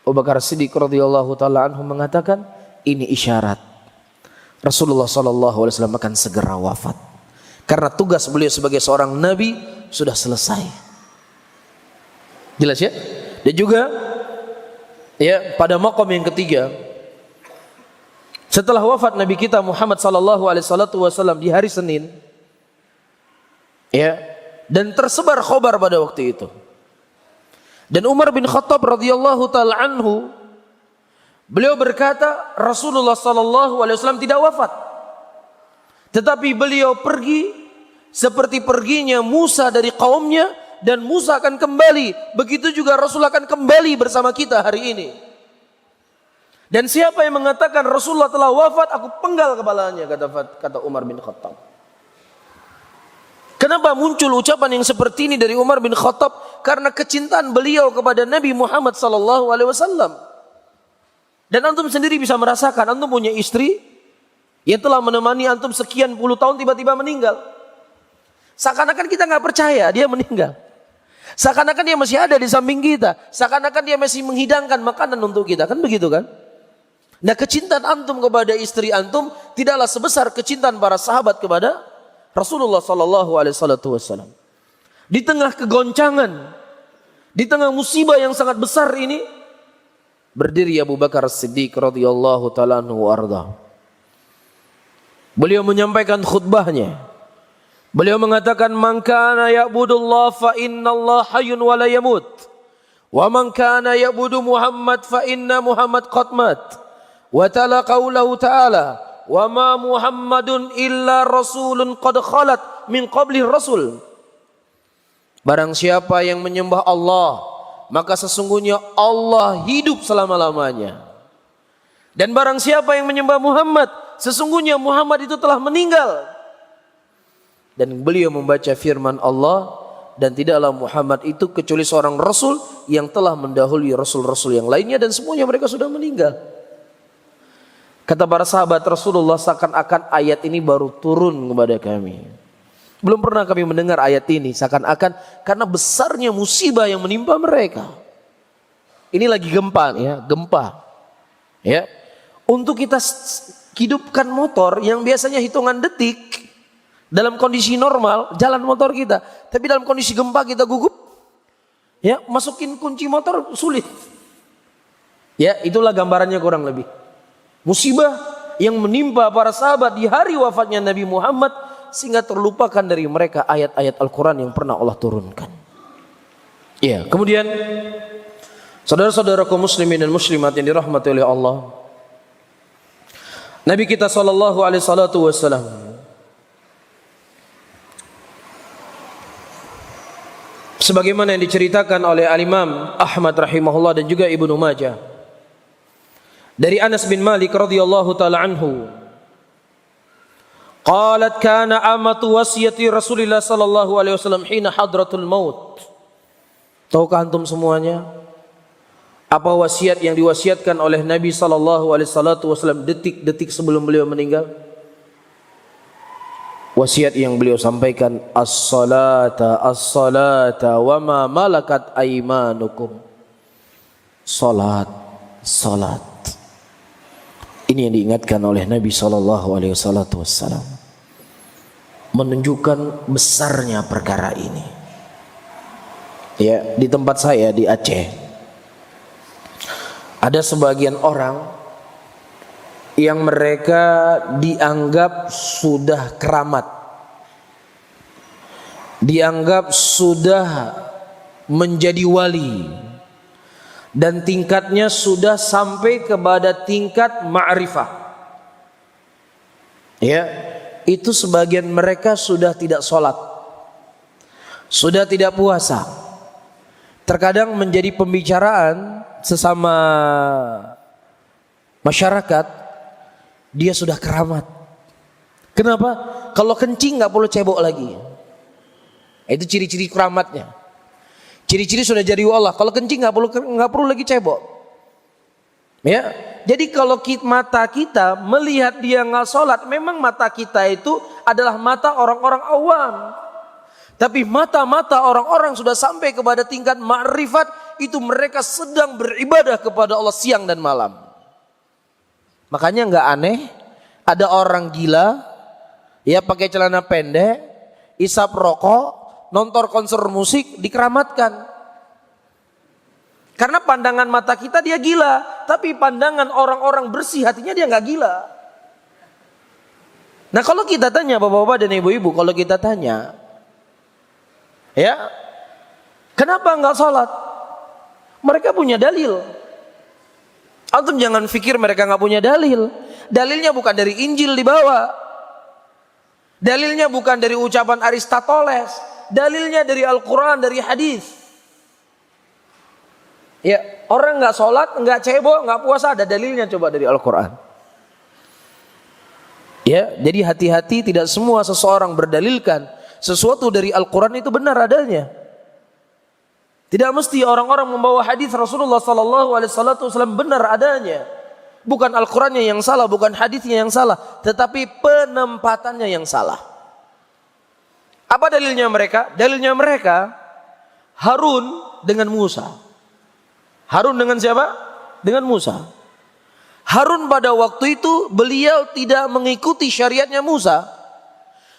Abu Bakar Siddiq radhiyallahu taala anhu mengatakan, ini isyarat Rasulullah sallallahu alaihi wasallam akan segera wafat. Karena tugas beliau sebagai seorang nabi sudah selesai. Jelas ya? Dan juga ya, pada maqam yang ketiga, setelah wafat Nabi kita Muhammad sallallahu alaihi wasallam di hari Senin, ya, dan tersebar khobar pada waktu itu. Dan Umar bin Khattab radhiyallahu taala anhu, beliau berkata Rasulullah sallallahu alaihi wasallam tidak wafat, tetapi beliau pergi seperti perginya Musa dari kaumnya, dan Musa akan kembali. Begitu juga Rasul akan kembali bersama kita hari ini. Dan siapa yang mengatakan Rasulullah telah wafat, aku penggal kepalanya, kata Umar bin Khattab. Kenapa muncul ucapan yang seperti ini dari Umar bin Khattab? Karena kecintaan beliau kepada Nabi Muhammad sallallahu alaihi wasallam. Dan antum sendiri bisa merasakan, antum punya istri yang telah menemani antum sekian puluh tahun tiba-tiba meninggal. Seakan-akan kita nggak percaya dia meninggal. Seakan-akan dia masih ada di samping kita. Seakan-akan dia masih menghidangkan makanan untuk kita. Kan begitu kan? Nah, kecintaan antum kepada istri antum tidaklah sebesar kecintaan para sahabat kepada Rasulullah sallallahu alaihi wasallam. Di tengah kegoncangan, di tengah musibah yang sangat besar ini, berdiri Abu Bakar As-Siddiq radhiyallahu taala anhu warda. Beliau menyampaikan khutbahnya. Beliau mengatakan, "Man kana ya'budullah fa innallaha hayyun wa la yamut. Wa man kana ya'budu Muhammad fa inna Muhammad qad mat." Wa tala qaulahu ta'ala, "Wa ma Muhammadun illa rasulun qad khalat min qabli rasul." Barang siapa yang menyembah Allah, maka sesungguhnya Allah hidup selama-lamanya. Dan barang siapa yang menyembah Muhammad, sesungguhnya Muhammad itu telah meninggal. Dan beliau membaca firman Allah, dan tidaklah Muhammad itu kecuali seorang rasul yang telah mendahului rasul-rasul yang lainnya, dan semuanya mereka sudah meninggal. Kata para sahabat Rasulullah, seakan-akan ayat ini baru turun kepada kami. Belum pernah kami mendengar ayat ini, seakan-akan karena besarnya musibah yang menimpa mereka. Ini lagi gempa, ya, gempa. Ya. Untuk kita hidupkan motor yang biasanya hitungan detik, dalam kondisi normal jalan motor kita, tapi dalam kondisi gempa kita gugup, ya, masukin kunci motor sulit. Ya, itulah gambarannya kurang lebih. Musibah yang menimpa para sahabat di hari wafatnya Nabi Muhammad, sehingga terlupakan dari mereka ayat-ayat Al-Quran yang pernah Allah turunkan. Ya, kemudian saudara-saudara kaum muslimin dan muslimat yang dirahmati oleh Allah, Nabi kita sallallahu alaihi wasallam sebagaimana yang diceritakan oleh Al-Imam Ahmad rahimahullah dan juga Ibnu Majah dari Anas bin Malik radhiyallahu taala anhu, qalat kana amatu wasiyati Rasulillah sallallahu alaihi wasallam hina hadratul maut. Tahukah antum semuanya apa wasiat yang diwasiatkan oleh Nabi sallallahu alaihi wasallam detik-detik sebelum beliau meninggal? Wasiat yang beliau sampaikan, as-salata as-salata wa ma malakat aymanukum. Salat, salat. Ini yang diingatkan oleh Nabi sallallahu alaihi wasallam, menunjukkan besarnya perkara ini. Ya, di tempat saya di Aceh ada sebagian orang yang mereka dianggap sudah keramat, dianggap sudah menjadi wali, dan tingkatnya sudah sampai kepada tingkat ma'rifah. Ya, itu sebagian mereka sudah tidak sholat, sudah tidak puasa. Terkadang menjadi pembicaraan sesama masyarakat, dia sudah keramat. Kenapa? Kalau kencing nggak perlu cebok lagi. Itu ciri-ciri keramatnya. Ciri-ciri sudah jadi Allah. Kalau kencing nggak perlu lagi cebok. Ya, jadi kalau mata kita melihat dia nggak sholat, memang mata kita itu adalah mata orang-orang awam. Tapi mata-mata orang-orang sudah sampai kepada tingkat ma'rifat, itu mereka sedang beribadah kepada Allah siang dan malam. Makanya nggak aneh ada orang gila, ya pakai celana pendek, isap rokok, nonton konser musik, dikeramatkan. Karena pandangan mata kita dia gila, tapi pandangan orang-orang bersih hatinya dia nggak gila. Nah kalau kita tanya bapak-bapak dan ibu-ibu, kalau kita tanya, ya, kenapa enggak sholat? Mereka punya dalil. Antum jangan pikir mereka enggak punya dalil. Dalilnya bukan dari Injil dibawa. Dalilnya bukan dari ucapan Aristoteles. Dalilnya dari Al-Quran, dari hadis. Ya, orang enggak sholat, enggak cebok, enggak puasa, ada dalilnya coba dari Al-Quran. Ya, jadi hati-hati, tidak semua seseorang berdalilkan sesuatu dari Al-Quran itu benar adanya. Tidak mesti orang-orang membawa hadis Rasulullah SAW benar adanya. Bukan Al-Qurannya yang salah, bukan hadisnya yang salah, tetapi penempatannya yang salah. Apa dalilnya mereka? Dalilnya mereka Harun dengan Musa. Harun dengan siapa? Dengan Musa. Harun pada waktu itu beliau tidak mengikuti syariatnya Musa.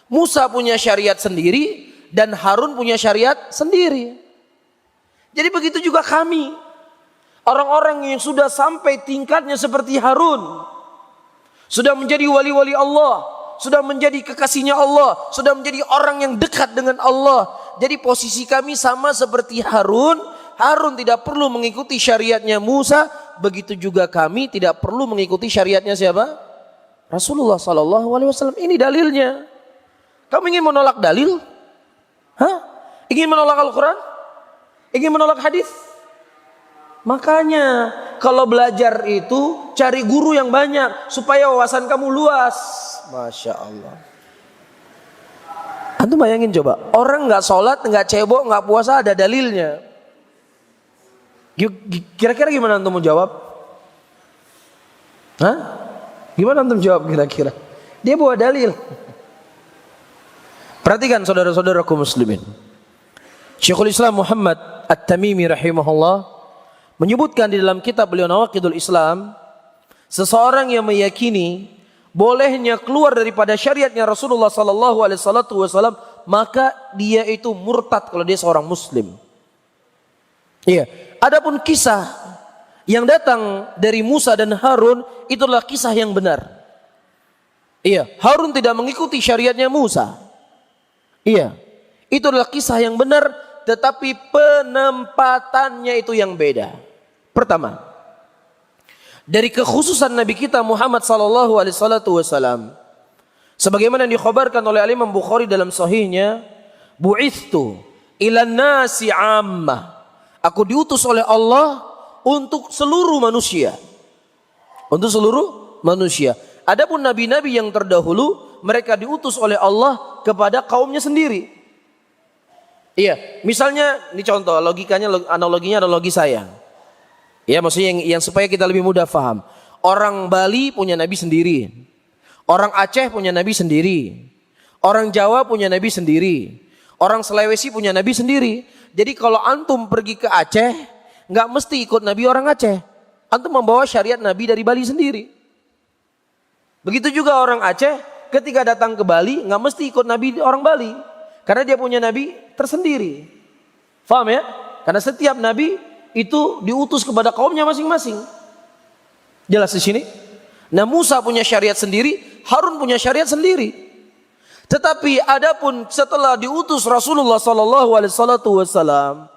Musa punya syariat sendiri dan Harun punya syariat sendiri. Jadi begitu juga kami. Orang-orang yang sudah sampai tingkatnya seperti Harun. Sudah menjadi wali-wali Allah. Sudah menjadi kekasihnya Allah. Sudah menjadi orang yang dekat dengan Allah. Jadi posisi kami sama seperti Harun. Harun tidak perlu mengikuti syariatnya Musa, begitu juga kami tidak perlu mengikuti syariatnya siapa? Rasulullah SAW. Ini dalilnya. Kamu ingin menolak dalil? Hah? Ingin menolak Al-Quran? Ingin menolak hadis? Makanya kalau belajar itu cari guru yang banyak supaya wawasan kamu luas. Masya Allah. Antum bayangin coba, orang nggak sholat, nggak cebok, nggak puasa ada dalilnya. Kira-kira gimana antum mau jawab? Hah? Gimana antum jawab kira-kira? Dia bawa dalil. Perhatikan saudara-saudaraku muslimin. Syekhul Islam Muhammad At-Tamimi rahimahullah menyebutkan di dalam kitab beliau Nawaqidul Islam, seseorang yang meyakini bolehnya keluar daripada syariatnya Rasulullah SAW, maka dia itu murtad kalau dia seorang muslim. Iya. Adapun kisah yang datang dari Musa dan Harun itulah kisah yang benar. Iya, Harun tidak mengikuti syariatnya Musa. Iya. Itu adalah kisah yang benar, tetapi penempatannya itu yang beda. Pertama, dari kekhususan Nabi kita Muhammad SAW, sebagaimana yang dikhabarkan oleh Imam Bukhari dalam sahihnya, bu'ithtu ilan nasi ammah. Aku diutus oleh Allah untuk seluruh manusia. Untuk seluruh manusia. Adapun nabi-nabi yang terdahulu, mereka diutus oleh Allah kepada kaumnya sendiri. Iya, misalnya ini contoh logikanya, analoginya analogi saya. Ya, maksudnya yang supaya kita lebih mudah paham. Orang Bali punya nabi sendiri. Orang Aceh punya nabi sendiri. Orang Jawa punya nabi sendiri. Orang Sulawesi punya nabi sendiri. Jadi kalau antum pergi ke Aceh, nggak mesti ikut nabi orang Aceh. Antum membawa syariat nabi dari Bali sendiri. Begitu juga orang Aceh ketika datang ke Bali, nggak mesti ikut nabi orang Bali. Karena dia punya nabi tersendiri. Faham ya? Karena setiap nabi itu diutus kepada kaumnya masing-masing. Jelas di sini? Nah, Musa punya syariat sendiri, Harun punya syariat sendiri. Tetapi adapun setelah diutus Rasulullah SAW,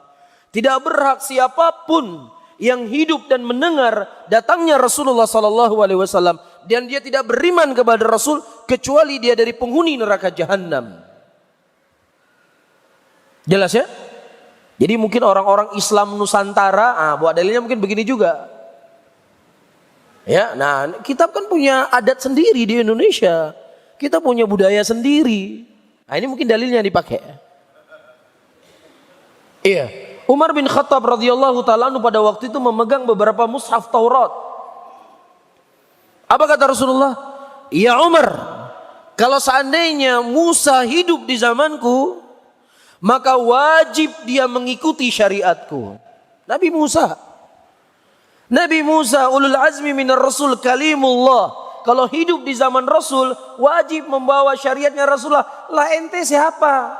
tidak berhak siapapun yang hidup dan mendengar datangnya Rasulullah SAW dan dia tidak beriman kepada Rasul kecuali dia dari penghuni neraka Jahannam. Jelas ya? Jadi mungkin orang-orang Islam Nusantara, buat dalilnya mungkin begini juga. Ya, nah kita kan punya adat sendiri di Indonesia. Kita punya budaya sendiri. Nah, ini mungkin dalilnya yang dipakai. Iya. Umar bin Khattab radhiyallahu taala pada waktu itu memegang beberapa mushaf Taurat. Apa kata Rasulullah? Ya Umar, kalau seandainya Musa hidup di zamanku, maka wajib dia mengikuti syariatku. Nabi Musa ulul azmi minar rasul kalimullah. Kalau hidup di zaman Rasul, wajib membawa syariatnya Rasulullah. Lah ente siapa?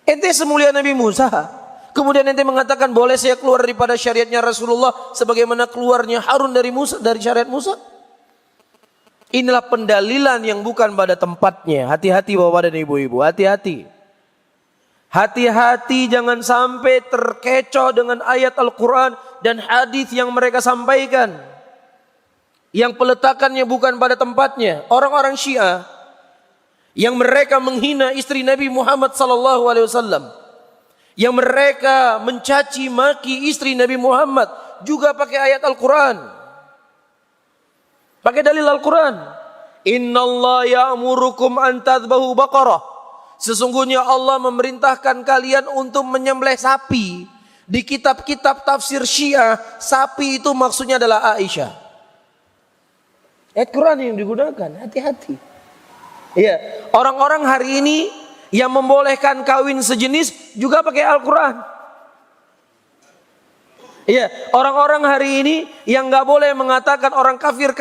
Ente semulia Nabi Musa. Kemudian ente mengatakan boleh saya keluar daripada syariatnya Rasulullah sebagaimana keluarnya Harun dari syariat Musa? Inilah pendalilan yang bukan pada tempatnya. Hati-hati Bapak dan Ibu-ibu, hati-hati. Hati-hati jangan sampai terkecoh dengan ayat Al-Quran dan hadis yang mereka sampaikan, yang peletakannya bukan pada tempatnya. Orang-orang Syiah yang mereka menghina istri Nabi Muhammad SAW, yang mereka mencaci maki istri Nabi Muhammad juga pakai ayat Al-Quran. Pakai dalil Al-Quran. Innallaha ya'murukum an tadhbahu baqarah. Sesungguhnya Allah memerintahkan kalian untuk menyembelih sapi. Di kitab-kitab tafsir Syiah, sapi itu maksudnya adalah Aisyah. Ayat Quran yang digunakan, hati-hati. Iya, orang-orang hari ini yang membolehkan kawin sejenis juga pakai Al-Quran. Iya, orang-orang hari ini yang nggak boleh mengatakan orang kafir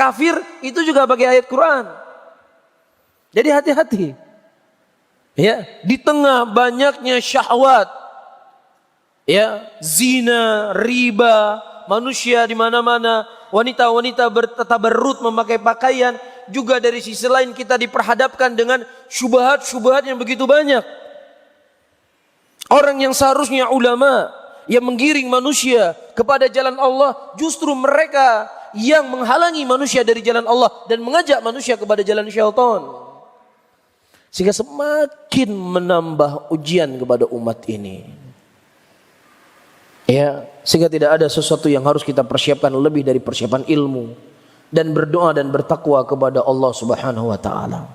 itu juga pakai ayat Quran. Jadi hati-hati. Ya, di tengah banyaknya syahwat, ya, zina, riba, manusia di mana-mana, wanita-wanita bertabarrut memakai pakaian, juga dari sisi lain kita diperhadapkan dengan syubhat-syubhat yang begitu banyak. Orang yang seharusnya ulama yang menggiring manusia kepada jalan Allah, justru mereka yang menghalangi manusia dari jalan Allah dan mengajak manusia kepada jalan syaitan. Sehingga semakin menambah ujian kepada umat ini. Ya, sehingga tidak ada sesuatu yang harus kita persiapkan lebih dari persiapan ilmu dan berdoa dan bertakwa kepada Allah Subhanahu wa taala.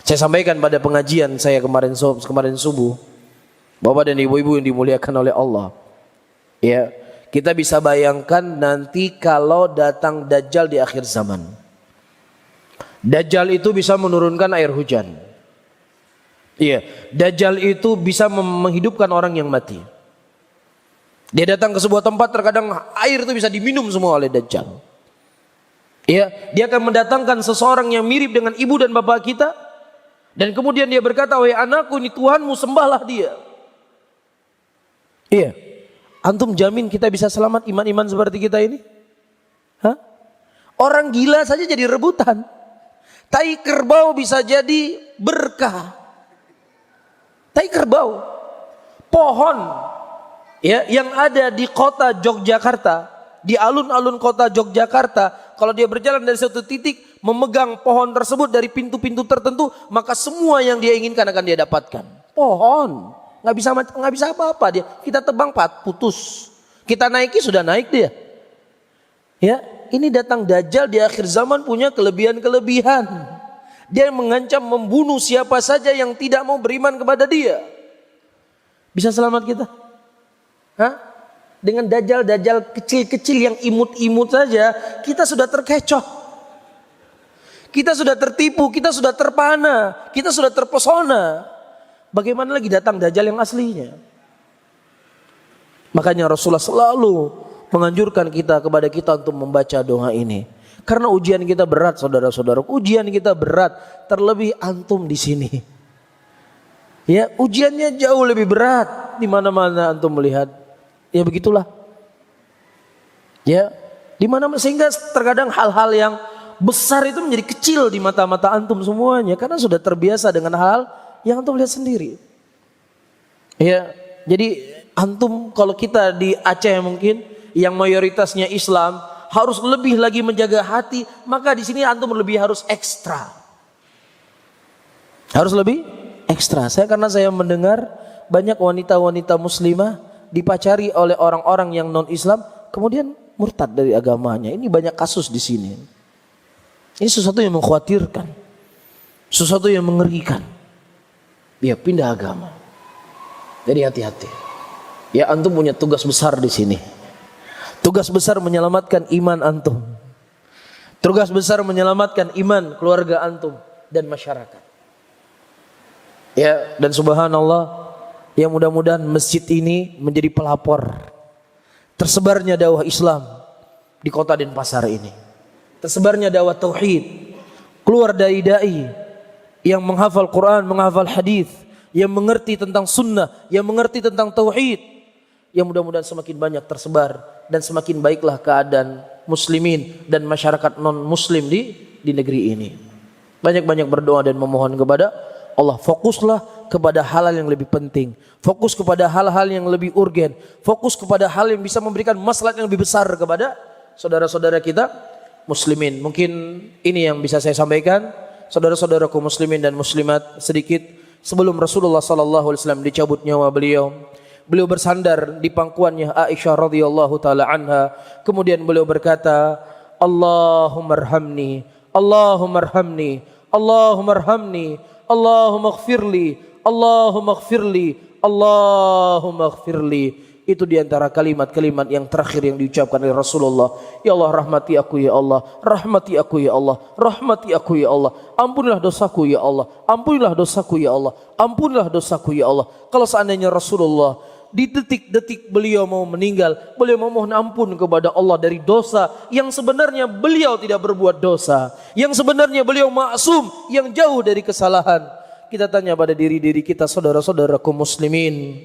Saya sampaikan pada pengajian saya kemarin subuh, Bapak dan Ibu-ibu yang dimuliakan oleh Allah. Ya, kita bisa bayangkan nanti kalau datang Dajjal di akhir zaman. Dajjal itu bisa menurunkan air hujan. Iya, Dajjal itu bisa menghidupkan orang yang mati. Dia datang ke sebuah tempat, terkadang air itu bisa diminum semua oleh Dajjal. Iya, dia akan mendatangkan seseorang yang mirip dengan ibu dan bapak kita, dan kemudian dia berkata, "Wahai anakku, ini Tuhanmu, sembahlah dia." Iya. Antum jamin kita bisa selamat iman-iman seperti kita ini? Hah? Orang gila saja jadi rebutan. Tai kerbau bisa jadi berkah. Tai kerbau. Pohon ya, yang ada di kota Yogyakarta, di alun-alun kota Yogyakarta, kalau dia berjalan dari satu titik, memegang pohon tersebut dari pintu-pintu tertentu, maka semua yang dia inginkan akan dia dapatkan. Pohon. Nggak bisa apa-apa dia. Kita tebang putus. Kita naiki sudah naik dia. Ya, ini datang Dajjal di akhir zaman punya kelebihan-kelebihan. Dia mengancam membunuh siapa saja yang tidak mau beriman kepada dia. Bisa selamat kita? Hah? Dengan Dajjal kecil-kecil yang imut-imut saja, kita sudah terkecoh. Kita sudah tertipu, kita sudah terpana, kita sudah terpesona. Bagaimana lagi datang Dajjal yang aslinya? Makanya Rasulullah selalu menganjurkan kepada kita untuk membaca doa ini. Karena ujian kita berat, saudara-saudara. Ujian kita berat, terlebih antum di sini. Ya, ujiannya jauh lebih berat di mana-mana antum melihat. Ya begitulah. Ya, di mana sehingga terkadang hal-hal yang besar itu menjadi kecil di mata-mata antum semuanya karena sudah terbiasa dengan hal yang antum lihat sendiri. Ya, jadi antum kalau kita di Aceh mungkin yang mayoritasnya Islam harus lebih lagi menjaga hati, maka di sini antum lebih harus ekstra. Harus lebih ekstra. Karena saya mendengar banyak wanita-wanita muslimah dipacari oleh orang-orang yang non-Islam kemudian murtad dari agamanya. Ini banyak kasus di sini. Ini sesuatu yang mengkhawatirkan. Sesuatu yang mengerikan. Dia pindah agama. Jadi hati-hati. Ya, antum punya tugas besar di sini. Tugas besar menyelamatkan iman antum. Tugas besar menyelamatkan iman keluarga antum dan masyarakat. Ya, dan subhanallah, ya mudah-mudahan masjid ini menjadi pelapor tersebarnya dakwah Islam di kota Denpasar ini. Tersebarnya dakwah tauhid. Keluar dai-dai yang menghafal Quran, menghafal hadis, yang mengerti tentang sunnah, yang mengerti tentang tauhid, yang mudah-mudahan semakin banyak tersebar dan semakin baiklah keadaan muslimin dan masyarakat non muslim di negeri ini. Banyak-banyak berdoa dan memohon kepada Allah. Fokuslah kepada hal-hal yang lebih penting. Fokus kepada hal-hal yang lebih urgen. Fokus kepada hal yang bisa memberikan maslahat yang lebih besar kepada saudara-saudara kita muslimin. Mungkin ini yang bisa saya sampaikan. Saudara-saudaraku muslimin dan muslimat, sedikit sebelum Rasulullah sallallahu alaihi wasallam dicabut nyawa beliau bersandar di pangkuannya Aisyah radhiyallahu taala anha. Kemudian beliau berkata, Allahumma arhamni, Allahumma arhamni, Allahumma arhamni, Allahumma ighfirli, Allahumma ighfirli, Allahumma ighfirli. Itu diantara kalimat-kalimat yang terakhir yang diucapkan oleh Rasulullah. Ya Allah, rahmati aku ya Allah, rahmati aku ya Allah, rahmati aku ya Allah. Ampunilah dosaku ya Allah, ampunilah dosaku ya Allah, ampunilah dosaku ya Allah. Kalau seandainya Rasulullah di detik-detik beliau mau meninggal, beliau memohon ampun kepada Allah dari dosa yang sebenarnya beliau tidak berbuat dosa, yang sebenarnya beliau maksum, yang jauh dari kesalahan. Kita tanya pada diri-diri kita, saudara-saudaraku muslimin,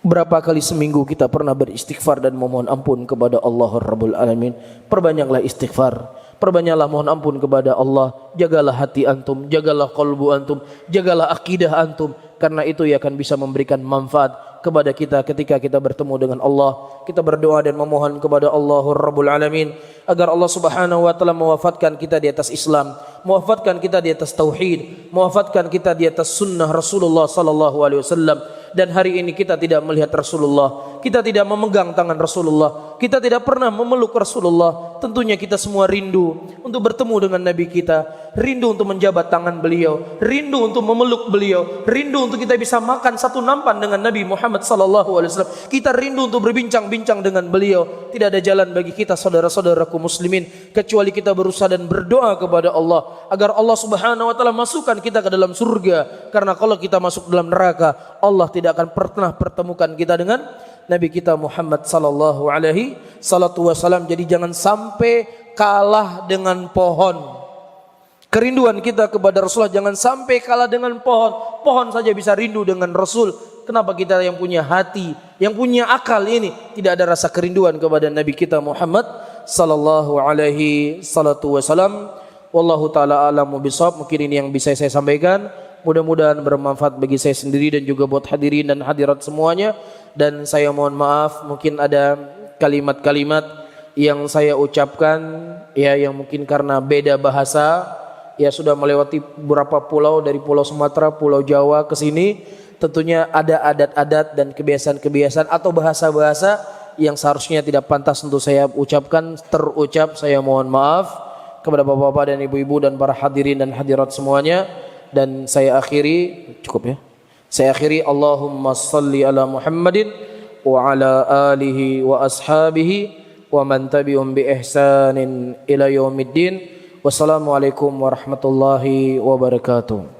berapa kali seminggu kita pernah beristighfar dan memohon ampun kepada Allah Rabbul Alamin? Perbanyaklah istighfar, perbanyaklah mohon ampun kepada Allah. Jagalah hati antum, jagalah qalbu antum, jagalah akidah antum, karena itu yang akan bisa memberikan manfaat kepada kita ketika kita bertemu dengan Allah. Kita berdoa dan memohon kepada Allah Rabbul Alamin agar Allah Subhanahu wa taala mewafatkan kita di atas Islam, mewafatkan kita di atas tauhid, mewafatkan kita di atas sunnah Rasulullah sallallahu alaihi wasallam. Dan hari ini kita tidak melihat Rasulullah, kita tidak memegang tangan Rasulullah, kita tidak pernah memeluk Rasulullah. Tentunya kita semua rindu untuk bertemu dengan Nabi kita, rindu untuk menjabat tangan beliau, rindu untuk memeluk beliau, rindu untuk kita bisa makan satu nampan dengan Nabi Muhammad sallallahu alaihi wasallam. Kita rindu untuk berbincang-bincang dengan beliau. Tidak ada jalan bagi kita saudara-saudaraku muslimin kecuali kita berusaha dan berdoa kepada Allah agar Allah Subhanahu wa taala masukkan kita ke dalam surga. Karena kalau kita masuk dalam neraka, Allah tidak akan pernah pertemukan kita dengan Nabi kita Muhammad sallallahu alaihi wasallam. Jadi jangan sampai kalah dengan pohon. Kerinduan kita kepada Rasulullah jangan sampai kalah dengan pohon. Pohon saja bisa rindu dengan Rasul. Kenapa kita yang punya hati, yang punya akal ini tidak ada rasa kerinduan kepada Nabi kita Muhammad sallallahu alaihi wasallam? Wallahu taala a'lamu bishawab. Mungkin ini yang bisa saya sampaikan. Mudah-mudahan bermanfaat bagi saya sendiri dan juga buat hadirin dan hadirat semuanya. Dan saya mohon maaf, mungkin ada kalimat-kalimat yang saya ucapkan ya yang mungkin karena beda bahasa, ya sudah melewati beberapa pulau dari Pulau Sumatera, Pulau Jawa ke sini. Tentunya ada adat-adat dan kebiasaan-kebiasaan atau bahasa-bahasa yang seharusnya tidak pantas untuk saya ucapkan terucap. Saya mohon maaf kepada bapak-bapak dan ibu-ibu dan para hadirin dan hadirat semuanya. Dan saya akhiri, cukup ya. Saya akhiri, Allahumma salli ala Muhammadin wa ala alihi wa ashabihi wa man tabi'um bi ihsanin ila yaumiddin. Wassalamualaikum warahmatullahi wabarakatuh.